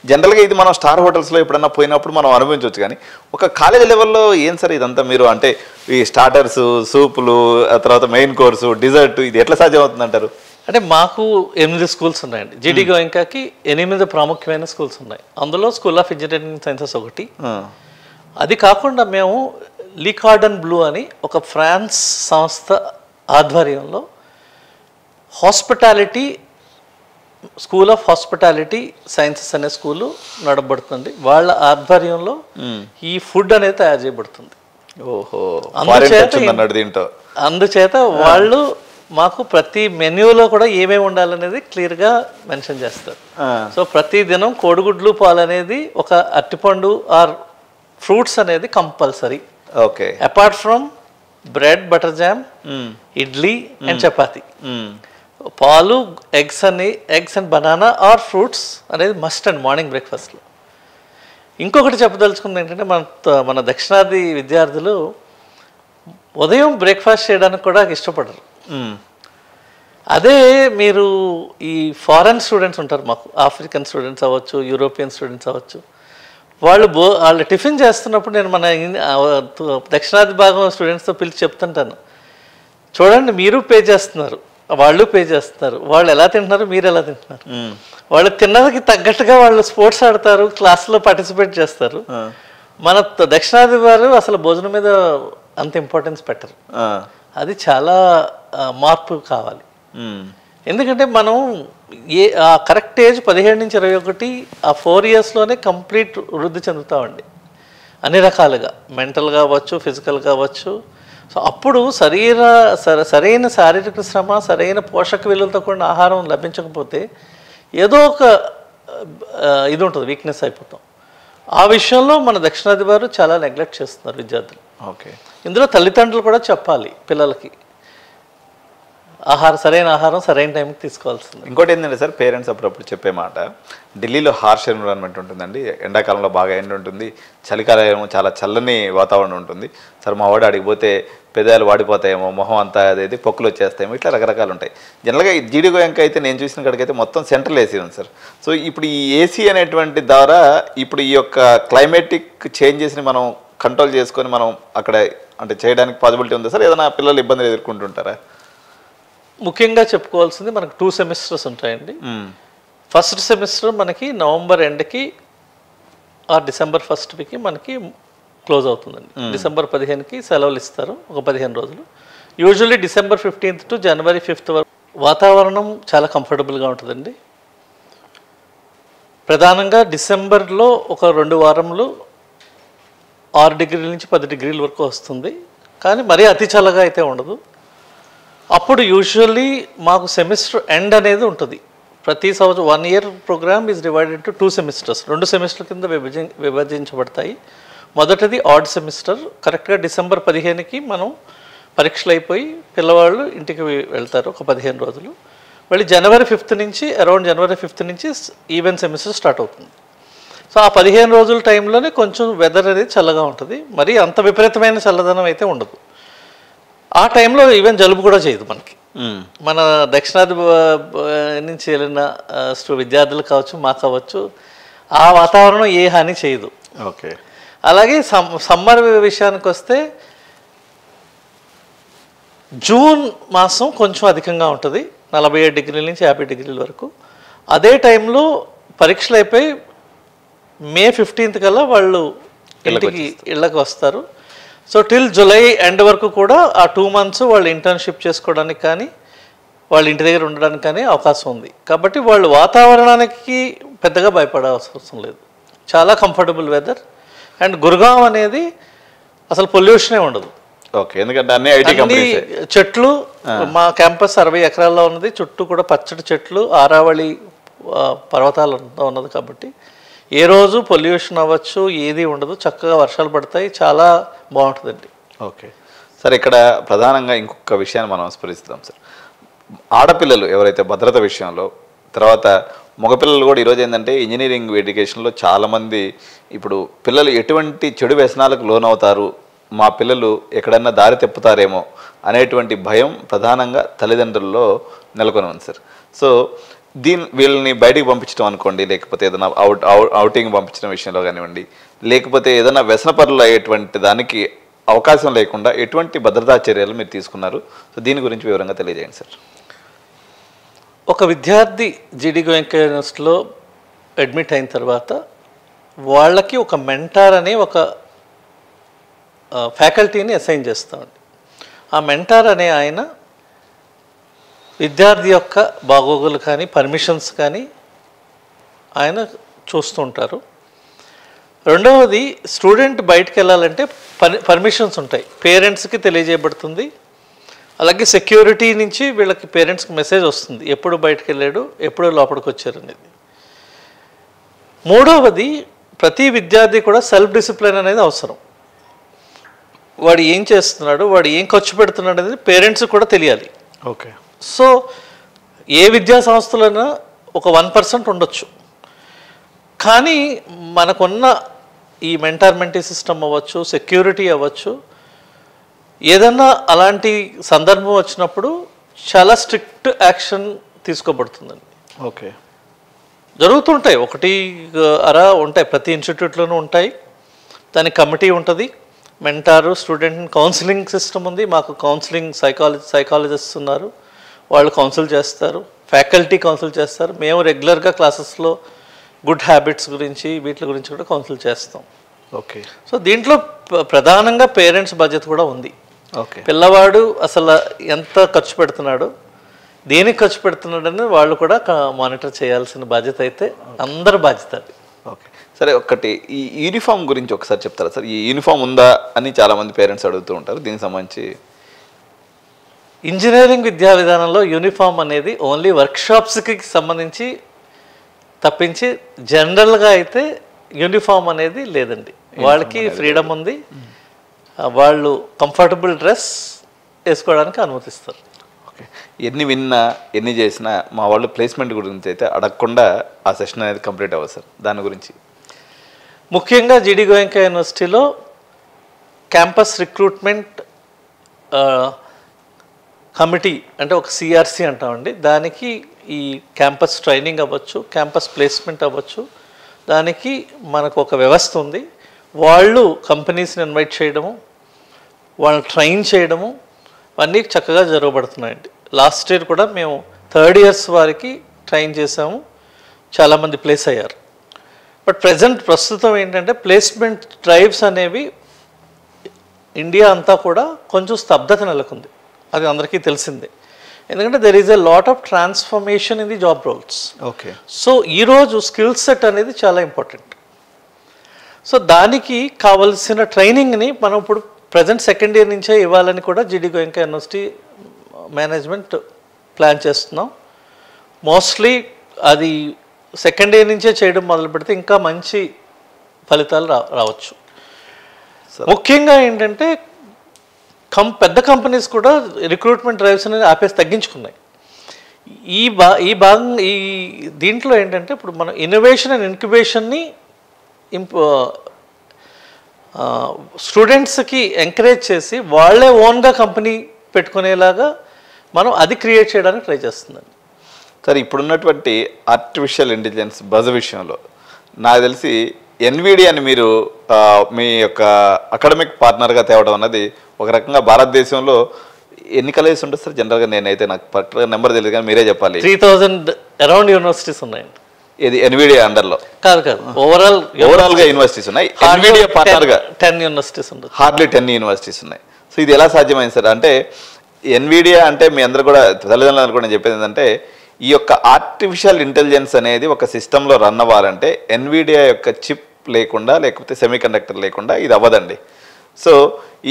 Speaker 1: జనరల్గా ఇది మనం స్టార్ హోటల్స్లో ఎప్పుడన్నా పోయినప్పుడు మనం అనుభవించవచ్చు. కానీ ఒక కాలేజ్ లెవెల్లో ఏం సార్ ఇదంతా మీరు, అంటే ఈ స్టార్టర్స్, సూపులు, తర్వాత మెయిన్ కోర్సు, డిజర్ట్, ఇది ఎట్లా సాధ్యం అవుతుంది అంటారు?
Speaker 2: అంటే మాకు 8 స్కూల్స్ ఉన్నాయండి. జీడీ గోయంకాకి 8 ప్రాముఖ్యమైన స్కూల్స్ ఉన్నాయి. అందులో స్కూల్ ఆఫ్ ఇంజనీరింగ్ సైన్సెస్ ఒకటి. అది కాకుండా మేము లీ కార్డన్ బ్లూ అని ఒక ఫ్రాన్స్ సంస్థ ఆధ్వర్యంలో hospitality, school of hospitality sciences అనే స్కూలు నడబడుతుంది. వాళ్ళ ఆధ్వర్యంలో ఈ ఫుడ్ అనేది తయారు చేయబడుతుంది.
Speaker 1: ఓహో,
Speaker 2: అందుచేత వాళ్ళు మాకు ప్రతి మెన్యూలో కూడా ఏమేమి ఉండాలనేది క్లియర్గా మెన్షన్ చేస్తారు. సో ప్రతి దినం కోడిగుడ్లు పాలు అనేది, ఒక అరటిపండు ఆర్ ఫ్రూట్స్ అనేది compulsory.
Speaker 1: Okay.
Speaker 2: Apart from bread, butter jam, idli and chapati. పాలు, eggs and banana or fruits అనేది మస్ట్ అండ్ మార్నింగ్ బ్రేక్ఫాస్ట్లో. ఇంకొకటి చెప్పదలుచుకుంది ఏంటంటే, మన దక్షిణాది విద్యార్థులు ఉదయం బ్రేక్ఫాస్ట్ చేయడానికి కూడా ఇష్టపడరు. అదే మీరు ఈ ఫారెన్ స్టూడెంట్స్ ఉంటారు మాకు, ఆఫ్రికన్ స్టూడెంట్స్ అవ్వచ్చు, యూరోపియన్ స్టూడెంట్స్ అవ్వచ్చు, వాళ్ళు టిఫిన్ చేస్తున్నప్పుడు నేను మన దక్షిణాది భాగం స్టూడెంట్స్తో పిలిచి చెప్తుంటాను, చూడండి మీరు పే చేస్తున్నారు, వాళ్ళు పే చేస్తున్నారు, వాళ్ళు ఎలా తింటున్నారు, మీరు ఎలా తింటున్నారు. వాళ్ళు తిన్నదికి తగ్గట్టుగా వాళ్ళు స్పోర్ట్స్ ఆడతారు, క్లాస్లో పార్టిసిపేట్ చేస్తారు. మన దక్షిణాది వారు అసలు భోజనం మీద అంత ఇంపార్టెన్స్ పెట్టరు. అది చాలా మార్పు కావాలి. ఎందుకంటే మనం ఆ కరెక్ట్ ఏజ్ 17 నుంచి 21, ఆ 4 ఇయర్స్లోనే కంప్లీట్ వృద్ధి చెందుతామండి అన్ని రకాలుగా, మెంటల్ కావచ్చు, ఫిజికల్ కావచ్చు. సో అప్పుడు సరైన శారీరక శ్రమ, సరైన పోషక విలువలతో కూడిన ఆహారం లభించకపోతే ఏదో ఒక ఇది ఉంటుంది, వీక్నెస్ అయిపోతాం. ఆ విషయంలో మన దక్షిణాది వారు చాలా నెగ్లెక్ట్ చేస్తున్నారు విద్యార్థులు.
Speaker 1: ఓకే.
Speaker 2: ఇందులో తల్లిదండ్రులు కూడా చెప్పాలి పిల్లలకి సరైన ఆహారం సరైన టైంకి తీసుకోవాల్సింది.
Speaker 1: ఇంకోటి ఏంటంటే సార్, పేరెంట్స్ అప్పుడప్పుడు చెప్పే మాట, ఢిల్లీలో హార్ష్ ఎన్విరాన్మెంట్ ఉంటుందండి, ఎండాకాలంలో బాగా ఎండ ఉంటుంది, చలికాలం చాలా చల్లని వాతావరణం ఉంటుంది సార్, మా వాడు అడిగిపోతే పెదాలు వాడిపోతాయేమో, మొహం అంతా అదేది పొక్కులు వచ్చేస్తాయేమో, ఇట్లా రకరకాలు ఉంటాయి. జనరల్గా జీడి గోయంక అయితే నేను చూసిన కాడికైతే మొత్తం సెంట్రల్ ఏసీ ఉంది సార్. సో ఇప్పుడు ఈ ఏసీ అనేటువంటి ద్వారా ఇప్పుడు ఈ యొక్క క్లైమేటిక్ చేంజెస్ని మనం కంట్రోల్ చేసుకొని మనం అక్కడ అంటే చేయడానికి పాసిబిలిటీ ఉంది సార్? ఏదైనా పిల్లలు ఇబ్బందులు ఎదుర్కొంటుంటారా?
Speaker 2: ముఖ్యంగా చెప్పుకోవాల్సింది, మనకు 2 సెమిస్టర్స్ ఉంటాయండి. ఫస్ట్ సెమిస్టర్ మనకి నవంబర్ ఎండ్కి ఆర్ డిసెంబర్ 1కి మనకి క్లోజ్ అవుతుందండి. డిసెంబర్ 15కి సెలవులు ఇస్తారు, ఒక 15 రోజులు. Usually December 15th to January 5th వరకు వాతావరణం చాలా కంఫర్టబుల్గా ఉంటుందండి. ప్రధానంగా డిసెంబర్లో ఒక 2 వారములు 6 డిగ్రీల నుంచి 10 డిగ్రీల వరకు వస్తుంది, కానీ మరీ అతి చల్లగా అయితే ఉండదు. అప్పుడు యూజువల్లీ మాకు సెమిస్టర్ ఎండ్ అనేది ఉంటుంది. ప్రతి సంవత్సరం 1 year program is divided into 2 semesters. 2 semester కింద విభజించబడతాయి. మొదటిది ఆడ్ సెమిస్టర్, కరెక్ట్గా డిసెంబర్ 15కి మనం పరీక్షలు అయిపోయి పిల్లవాళ్ళు ఇంటికి వెళ్తారు ఒక 15 రోజులు. మళ్ళీ జనవరి 5th నుంచి, అరౌండ్ జనవరి 5th నుంచి ఈవెన్ సెమిస్టర్ స్టార్ట్ అవుతుంది. సో ఆ 15 రోజుల టైంలోనే కొంచెం వెదర్ అనేది చల్లగా ఉంటుంది, మరి అంత విపరీతమైన చల్లదనం అయితే ఉండదు. ఆ టైంలో ఈవెన్ జలుబు కూడా చేయదు మనకి. మన దక్షిణాది నుంచి వెళ్ళిన విద్యార్థులు కావచ్చు, మాకు కావచ్చు, ఆ వాతావరణం ఏ హాని చేయదు.
Speaker 1: ఓకే.
Speaker 2: అలాగే సమ్మర్ విషయానికి వస్తే జూన్ మాసం కొంచెం అధికంగా ఉంటుంది, 47 డిగ్రీల నుంచి 50 డిగ్రీల వరకు. అదే టైంలో పరీక్షలు అయిపోయి మే 15th కల్లా వాళ్ళు ఇళ్ళకి వస్తారు. సో టిల్ జూలై ఎండ్ వరకు కూడా ఆ 2 months వాళ్ళు ఇంటర్న్షిప్ చేసుకోవడానికి కానీ, వాళ్ళ ఇంటి దగ్గర ఉండడానికి కానీ అవకాశం ఉంది. కాబట్టి వాళ్ళు వాతావరణానికి పెద్దగా భయపడే అవసరం లేదు, చాలా కంఫర్టబుల్ వెదర్. అండ్ గుర్గావ్ అనేది అసలు పొల్యూషనే ఉండదు.
Speaker 1: ఓకే. ఎందుకంటే అన్ని
Speaker 2: చెట్లు, మా క్యాంపస్ 60 ఎకరాల్లో ఉన్నది, చుట్టూ కూడా పచ్చటి చెట్లు, ఆరావళి పర్వతాలు ఉన్నది. కాబట్టి ఏ రోజు పొల్యూషన్ అవ్వచ్చు, ఏది ఉండదు, చక్కగా వర్షాలు పడతాయి, చాలా బాగుంటుందండి.
Speaker 1: Okay sir. ఇక్కడ ప్రధానంగా ఇంకొక విషయాన్ని మనం స్మరిస్తాం సార్, ఆడపిల్లలు ఎవరైతే భద్రత విషయంలో, తర్వాత మగపిల్లలు కూడా ఈరోజు ఏంటంటే ఇంజనీరింగ్ ఎడ్యుకేషన్లో చాలామంది ఇప్పుడు పిల్లలు ఎటువంటి చెడు వ్యసనాలకు లోనవుతారు, మా పిల్లలు ఎక్కడన్నా దారి తెప్పుతారేమో అనేటువంటి భయం ప్రధానంగా తల్లిదండ్రుల్లో నెలకొని ఉంది సార్. సో వీళ్ళని బయటికి పంపించడం అనుకోండి, లేకపోతే ఏదైనా అవుటింగ్ పంపించడం విషయంలో కానివ్వండి, లేకపోతే ఏదైనా వ్యసనపరులు అయ్యేటువంటి దానికి అవకాశం లేకుండా ఎటువంటి భద్రతా చర్యలు మీరు తీసుకున్నారు? సో దీని గురించి వివరంగా తెలియజేయండి సార్.
Speaker 2: ఒక విద్యార్థి జీడి గోయంక యూనివర్సిటీలో అడ్మిట్ అయిన తర్వాత వాళ్ళకి ఒక మెంటార్ అనే ఒక ఫ్యాకల్టీని అసైన్ చేస్తామండి. ఆ మెంటార్ అనే ఆయన విద్యార్థి యొక్క బాగోగులు కానీ, పర్మిషన్స్ కానీ ఆయన చూస్తుంటారు. రెండవది, స్టూడెంట్ బయటకు వెళ్ళాలంటే పర్మిషన్స్ ఉంటాయి, పేరెంట్స్కి తెలియజేయబడుతుంది, అలాగే సెక్యూరిటీ నుంచి వీళ్ళకి పేరెంట్స్కి మెసేజ్ వస్తుంది, ఎప్పుడు బయటకు వెళ్ళాడు, ఎప్పుడు లోపలికి వచ్చారు అనేది. మూడవది, ప్రతి విద్యార్థి కూడా సెల్ఫ్ డిసిప్లిన్ అనేది అవసరం. వాడు ఏం చేస్తున్నాడు, వాడు ఏం ఖర్చు పెడుతున్నాడు అనేది పేరెంట్స్ కూడా తెలియాలి.
Speaker 1: ఓకే.
Speaker 2: సో ఏ విద్యా సంస్థలైనా ఒక 1% ఉండొచ్చు, కానీ మనకున్న ఈ మెంటార్మెంటీ సిస్టమ్ అవ్వచ్చు, సెక్యూరిటీ అవ్వచ్చు, ఏదన్నా అలాంటి సందర్భం వచ్చినప్పుడు చాలా స్ట్రిక్ట్ యాక్షన్ తీసుకోబడుతుందండి.
Speaker 1: ఓకే.
Speaker 2: జరుగుతుంటాయి, ఒకటి అరా ఉంటాయి, ప్రతి ఇన్స్టిట్యూట్లోనూ ఉంటాయి. దానికి కమిటీ ఉంటుంది, మెంటారు, స్టూడెంట్ కౌన్సిలింగ్ సిస్టమ్ ఉంది. మాకు కౌన్సిలింగ్ సైకాలజిస్ట్స్ ఉన్నారు, వాళ్ళు కౌన్సిల్ చేస్తారు, ఫ్యాకల్టీ కౌన్సిల్ చేస్తారు. మేము రెగ్యులర్గా క్లాసెస్లో గుడ్ హ్యాబిట్స్ గురించి వీటి గురించి కూడా కౌన్సిల్ చేస్తాం.
Speaker 1: ఓకే.
Speaker 2: సో దీంట్లో ప్రధానంగా పేరెంట్స్ బాధ్యత కూడా ఉంది.
Speaker 1: ఓకే.
Speaker 2: పిల్లవాడు అసలు ఎంత ఖర్చు పెడుతున్నాడు, దేనికి ఖర్చు పెడుతున్నాడు అనేది వాళ్ళు కూడా మానిటర్ చేయాల్సిన బాధ్యత అయితే అందరి బాధ్యత.
Speaker 1: ఓకే. సరే, ఒకటి ఈ యూనిఫామ్ గురించి ఒకసారి చెప్తారా సార్? ఈ యూనిఫామ్ ఉందా అని చాలామంది పేరెంట్స్ అడుగుతూ ఉంటారు. దీనికి సంబంధించి
Speaker 2: ఇంజనీరింగ్ విద్యా విధానంలో యూనిఫామ్ అనేది ఓన్లీ వర్క్షాప్స్కి సంబంధించి తప్పించి జనరల్గా అయితే యూనిఫామ్ అనేది లేదండి. వాళ్ళకి ఫ్రీడమ్ ఉంది, వాళ్ళు కంఫర్టబుల్ డ్రెస్ వేసుకోవడానికి అనుమతిస్తారు.
Speaker 1: ఓకే. ఎన్ని విన్నా ఎన్ని చేసినా మా వాళ్ళు ప్లేస్మెంట్ గురించి అయితే అడగకుండా ఆ సెషన్ అనేది కంప్లీట్ అవ్వదు సార్. దాని గురించి
Speaker 2: ముఖ్యంగా జీడి గోయంకా యూనివర్సిటీలో క్యాంపస్ రిక్రూట్మెంట్ కమిటీ అంటే ఒక సిఆర్సి అంటామండి. దానికి ఈ క్యాంపస్ ట్రైనింగ్ అవ్వచ్చు, క్యాంపస్ ప్లేస్మెంట్ అవ్వచ్చు, దానికి మనకు ఒక వ్యవస్థ ఉంది. వాళ్ళు కంపెనీస్ని ఇన్వైట్ చేయడము, వాళ్ళని ట్రైన్ చేయడము అన్నీ చక్కగా జరగబడుతున్నాయండి. లాస్ట్ ఇయర్ కూడా మేము 3rd years వారికి ట్రైన్ చేసాము, చాలామంది ప్లేస్ అయ్యారు. బట్ ప్రస్తుతం ఏంటంటే ప్లేస్మెంట్ డ్రైవ్స్ అనేవి ఇండియా అంతా కూడా కొంచెం స్తబ్దత నెలకొంది, అది అందరికీ తెలిసిందే. ఎందుకంటే there is a lot of transformation in the job roles.
Speaker 1: Okay.
Speaker 2: So ఈరోజు స్కిల్ సెట్ అనేది చాలా ఇంపార్టెంట్. సో దానికి కావలసిన ట్రైనింగ్ని మనం ఇప్పుడు ప్రజెంట్ 2nd year నుంచే ఇవ్వాలని కూడా జీడి గోయంకా యూనివర్సిటీ మేనేజ్మెంట్ ప్లాన్ చేస్తున్నాం. మోస్ట్లీ అది 2nd year నుంచే చేయడం మొదలు పెడితే ఇంకా మంచి ఫలితాలు రావచ్చు. ముఖ్యంగా ఏంటంటే పెద్ద కంపెనీస్ కూడా రిక్రూట్మెంట్ డ్రైవ్స్ అనేది తగ్గించుకున్నాయి. ఈ దీంట్లో ఏంటంటే ఇప్పుడు మనం ఇన్నోవేషన్ అండ్ ఇంక్యుబేషన్ని స్టూడెంట్స్కి ఎంకరేజ్ చేసి వాళ్ళే ఓన్గా కంపెనీ పెట్టుకునేలాగా మనం అది క్రియేట్ చేయడానికి ట్రై చేస్తుందండి.
Speaker 1: సార్, ఇప్పుడున్నటువంటి ఆర్టిఫిషియల్ ఇంటెలిజెన్స్ బజ్ విషయంలో నాకు తెలిసి ఎన్విడియాని మీరు మీ యొక్క అకాడమిక్ పార్ట్నర్గా తేవడం అన్నది ఒక రకంగా భారతదేశంలో ఎన్ని కాలేజెస్ ఉంటుంది సార్? జనరల్గా నేనైతే నాకు పర్టికులర్ నెంబర్ తెలియదు, కానీ మీరే చెప్పాలి.
Speaker 2: 3000 అరౌండ్ యూనివర్సిటీస్ ఉన్నాయండి.
Speaker 1: ఇది ఎన్విడియా అండర్లో
Speaker 2: కాదు,
Speaker 1: ఓవరాల్గా యూనివర్సిటీస్ ఉన్నాయి. ఎన్విడియా పార్ట్నర్గా
Speaker 2: 10 యూనివర్సిటీస్ ఉన్నాయి,
Speaker 1: హార్డ్లీ 10 యూనివర్సిటీస్ ఉన్నాయి. సో ఇది ఎలా సాధ్యమైంది సార్? అంటే ఎన్విడియా అంటే మీ అందరూ కూడా తల్లిదండ్రులు కూడా చెప్పేది ఏంటంటే ఈ యొక్క ఆర్టిఫిషియల్ ఇంటెలిజెన్స్ అనేది ఒక సిస్టంలో రన్ అవ్వాలంటే ఎన్విడియా యొక్క చిప్ లేకుండా, లేకపోతే సెమీ కండక్టర్ లేకుండా ఇది అవ్వదండి. సో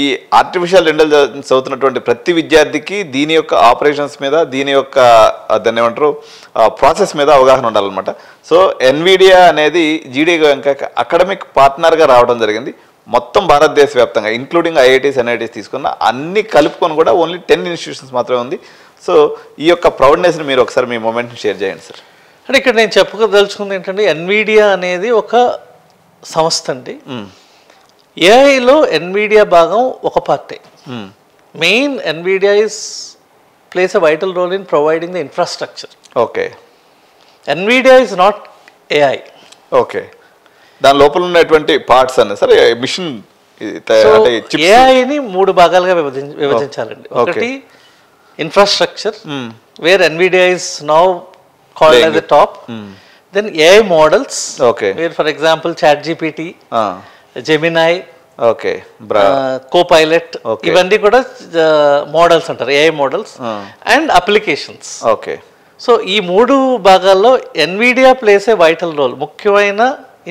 Speaker 1: ఈ ఆర్టిఫిషియల్ ఇంటెలిజెన్స్ అవుతున్నటువంటి ప్రతి విద్యార్థికి దీని యొక్క ఆపరేషన్స్ మీద, దీని యొక్క దాన్ని ఏమంటారు ప్రాసెస్ మీద అవగాహన ఉండాలన్నమాట. సో ఎన్విడియా అనేది జీడి గోయంకా అకాడమిక్ పార్ట్నర్గా రావడం జరిగింది. మొత్తం భారతదేశ వ్యాప్తంగా ఇంక్లూడింగ్ ఐఐటీస్, ఎన్ఐటీస్ తీసుకున్న అన్ని కలుపుకొని కూడా ఓన్లీ 10 ఇన్స్టిట్యూషన్స్ మాత్రమే ఉంది. సో ఈ యొక్క ప్రౌడ్నెస్ని మీరు ఒకసారి మీ మూమెంట్ని షేర్ చేయండి సార్.
Speaker 2: అంటే ఇక్కడ నేను చెప్పదలుచుకుంది ఏంటంటే ఎన్విడియా అనేది ఒక సంస్థ అండి. ఏఐలో ఎన్విడియా భాగం ఒక పార్టే. Main NVIDIA plays a vital role in providing the infrastructure.
Speaker 1: Okay.
Speaker 2: NVIDIA is not AI.
Speaker 1: Okay. దాని లోపల ఉన్నటువంటి పార్ట్స్ అన్న సరే మిషన్
Speaker 2: ఏఐని 3 భాగాలుగా విభజించాలండి. ఒకటి infrastructure, where Nvidia is now called as the top. Then AI models, where for example ChatGPT, Gemini,
Speaker 1: okay,
Speaker 2: copilot, ఇవన్నీ కూడా మోడల్స్ అంటారు, AI models. And applications.
Speaker 1: Okay.
Speaker 2: So ఈ 3 భాగాల్లో Nvidia plays a vital role. ముఖ్యమైన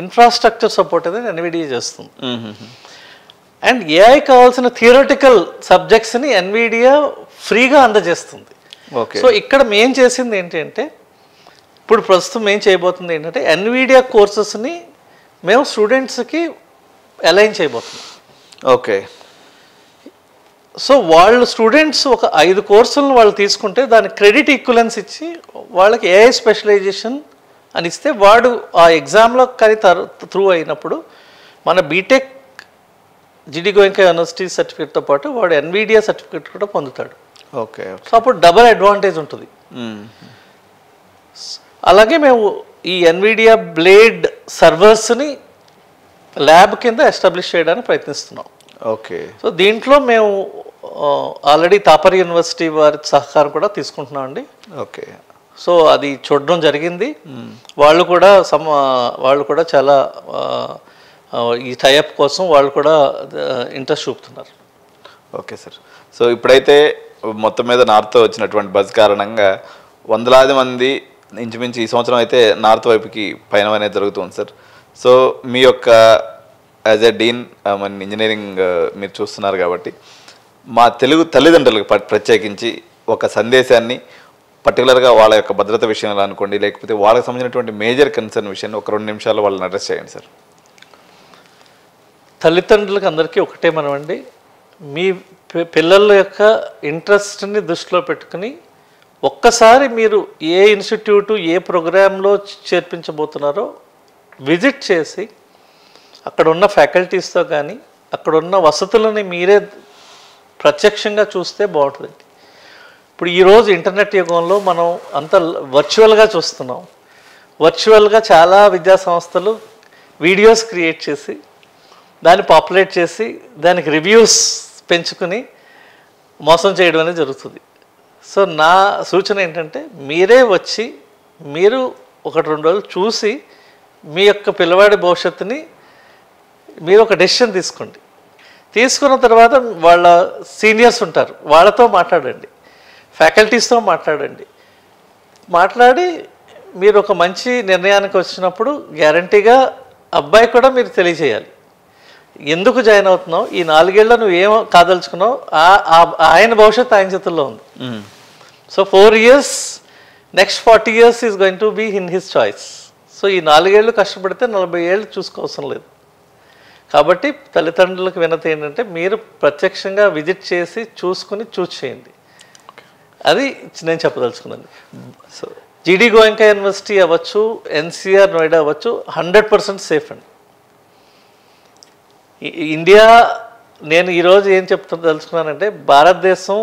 Speaker 2: infrastructure support అనేది Nvidia చేస్తుంది. And AI కావాల్సిన theoretical సబ్జెక్ట్స్ని ఎన్విడియా ఫ్రీగా అందజేస్తుంది.
Speaker 1: ఓకే.
Speaker 2: సో ఇక్కడ మేం చేసింది ఏంటంటే, ఇప్పుడు ప్రస్తుతం మేం చేయబోతుంది ఏంటంటే ఎన్విడియా కోర్సెస్ని మేము స్టూడెంట్స్కి అలైన్ చేయబోతున్నాం.
Speaker 1: ఓకే.
Speaker 2: సో వాళ్ళు స్టూడెంట్స్ ఒక 5 కోర్సులను వాళ్ళు తీసుకుంటే దాని క్రెడిట్ ఈక్వలెన్స్ ఇచ్చి వాళ్ళకి ఏఐ స్పెషలైజేషన్ అని ఇస్తే వాడు ఆ ఎగ్జామ్లో కానీ త్రూ అయినప్పుడు మన బీటెక్ జిడి గోయంకా యూనివర్సిటీ సర్టిఫికేట్తో పాటు వాడు ఎన్విడియా సర్టిఫికేట్ కూడా పొందుతాడు.
Speaker 1: ఓకే.
Speaker 2: సో అప్పుడు డబుల్ అడ్వాంటేజ్ ఉంటుంది. అలాగే మేము ఈ ఎన్విడియా బ్లేడ్ సర్వర్స్ని ల్యాబ్ కింద ఎస్టాబ్లిష్ చేయడానికి ప్రయత్నిస్తున్నాం.
Speaker 1: ఓకే.
Speaker 2: సో దీంట్లో మేము ఆల్రెడీ తాపర్ యూనివర్సిటీ వారి సహకారం కూడా తీసుకుంటున్నాం అండి.
Speaker 1: ఓకే.
Speaker 2: సో అది చూడడం జరిగింది. వాళ్ళు కూడా చాలా ఈ టైఅప్ కోసం వాళ్ళు కూడా ఇంట్రెస్ట్ చూపుతున్నారు.
Speaker 1: Okay sir. సో ఇప్పుడైతే మొత్తం మీద నార్త్ వచ్చినటువంటి బజ్ కారణంగా వందలాది మంది ఇంచుమించు ఈ సంవత్సరం అయితే నార్త్ వైపుకి పయనం అనేది జరుగుతుంది సార్. సో మీ యొక్క యాజ్ ఎ డీన్ మన ఇంజనీరింగ్ మీరు చూస్తున్నారు కాబట్టి మా తెలుగు తల్లిదండ్రులకు ప్రత్యేకించి ఒక సందేశాన్ని పర్టికులర్గా వాళ్ళ యొక్క భద్రత విషయంలో అనుకోండి, లేకపోతే వాళ్ళకి సంబంధించినటువంటి మేజర్ కన్సర్న్ విషయాన్ని ఒక 2 నిమిషాల్లో వాళ్ళని అడ్రస్ చేయండి సార్.
Speaker 2: తల్లిదండ్రులకు అందరికీ ఒకటే మనమండి, మీ పిల్లల యొక్క ఇంట్రెస్ట్ని దృష్టిలో పెట్టుకుని ఒక్కసారి మీరు ఏ ఇన్స్టిట్యూటు ఏ ప్రోగ్రాంలో చేర్పించబోతున్నారో విజిట్ చేసి అక్కడ ఉన్న ఫ్యాకల్టీస్తో కానీ అక్కడ ఉన్న వసతులని మీరే ప్రత్యక్షంగా చూస్తే బాగుంటుంది. ఇప్పుడు ఈరోజు ఇంటర్నెట్ యుగంలో మనం అంత వర్చువల్గా చూస్తున్నాం. వర్చువల్గా చాలా విద్యా సంస్థలు వీడియోస్ క్రియేట్ చేసి దాన్ని పాపులేట్ చేసి దానికి రివ్యూస్ పెంచుకుని మోసం చేయడం అనేది జరుగుతుంది. సో నా సూచన ఏంటంటే మీరే వచ్చి మీరు 1-2 రోజులు చూసి మీ యొక్క పిల్లవాడి భవిష్యత్తుని మీరు ఒక డెసిషన్ తీసుకోండి. తీసుకున్న తర్వాత వాళ్ళ సీనియర్స్ ఉంటారు, వాళ్ళతో మాట్లాడండి, ఫ్యాకల్టీస్తో మాట్లాడి మీరు ఒక మంచి నిర్ణయానికి వచ్చినప్పుడు గ్యారంటీగా అబ్బాయి కూడా మీరు తెలియజేయాలి ఎందుకు జాయిన్ అవుతున్నావు, ఈ 4 ఏళ్ళలో నువ్వు ఏం కాదలుచుకున్నావు, ఆయన భవిష్యత్తు ఆయన చేతుల్లో ఉంది. So 4 years, next 40 years is going to be in his choice. So ఈ 4 ఏళ్ళు కష్టపడితే 40 ఏళ్ళు చూసుకోవసరం లేదు. కాబట్టి తల్లిదండ్రులకు వినతి ఏంటంటే మీరు ప్రత్యక్షంగా విజిట్ చేసి చూసుకుని చూస్ చేయండి. అది నేను చెప్పదలుచుకున్నాను. సో జిడి గోయంకా యూనివర్సిటీ అవ్వచ్చు, ఎన్సిఆర్ నోయిడా అవ్వచ్చు, 100% సేఫ్ అండి. ఇండియా, నేను ఈరోజు ఏం తెలుసుకున్నానంటే భారతదేశం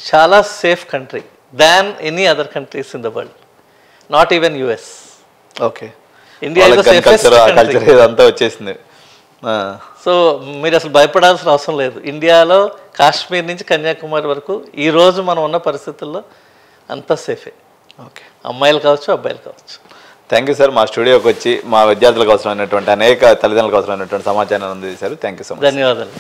Speaker 2: చాలా safe country than any other countries in the world, not even US.
Speaker 1: Okay.
Speaker 2: India
Speaker 1: అంతా వచ్చేసింది.
Speaker 2: సో మీరు అసలు భయపడాల్సిన అవసరం లేదు. ఇండియాలో కాశ్మీర్ నుంచి కన్యాకుమారి వరకు ఈరోజు మనం ఉన్న పరిస్థితుల్లో అంతా సేఫే.
Speaker 1: ఓకే.
Speaker 2: అమ్మాయిలు కావచ్చు, అబ్బాయిలు కావచ్చు.
Speaker 1: Thank you sir. మా స్టూడియోకి వచ్చి మా విద్యార్థులకు అవసరమైనటువంటి అనేక తల్లిదండ్రులకు అవసరమైనటువంటి సమాచారాన్ని అందజేశారు. Thank you so much.
Speaker 2: ధన్యవాదాలు.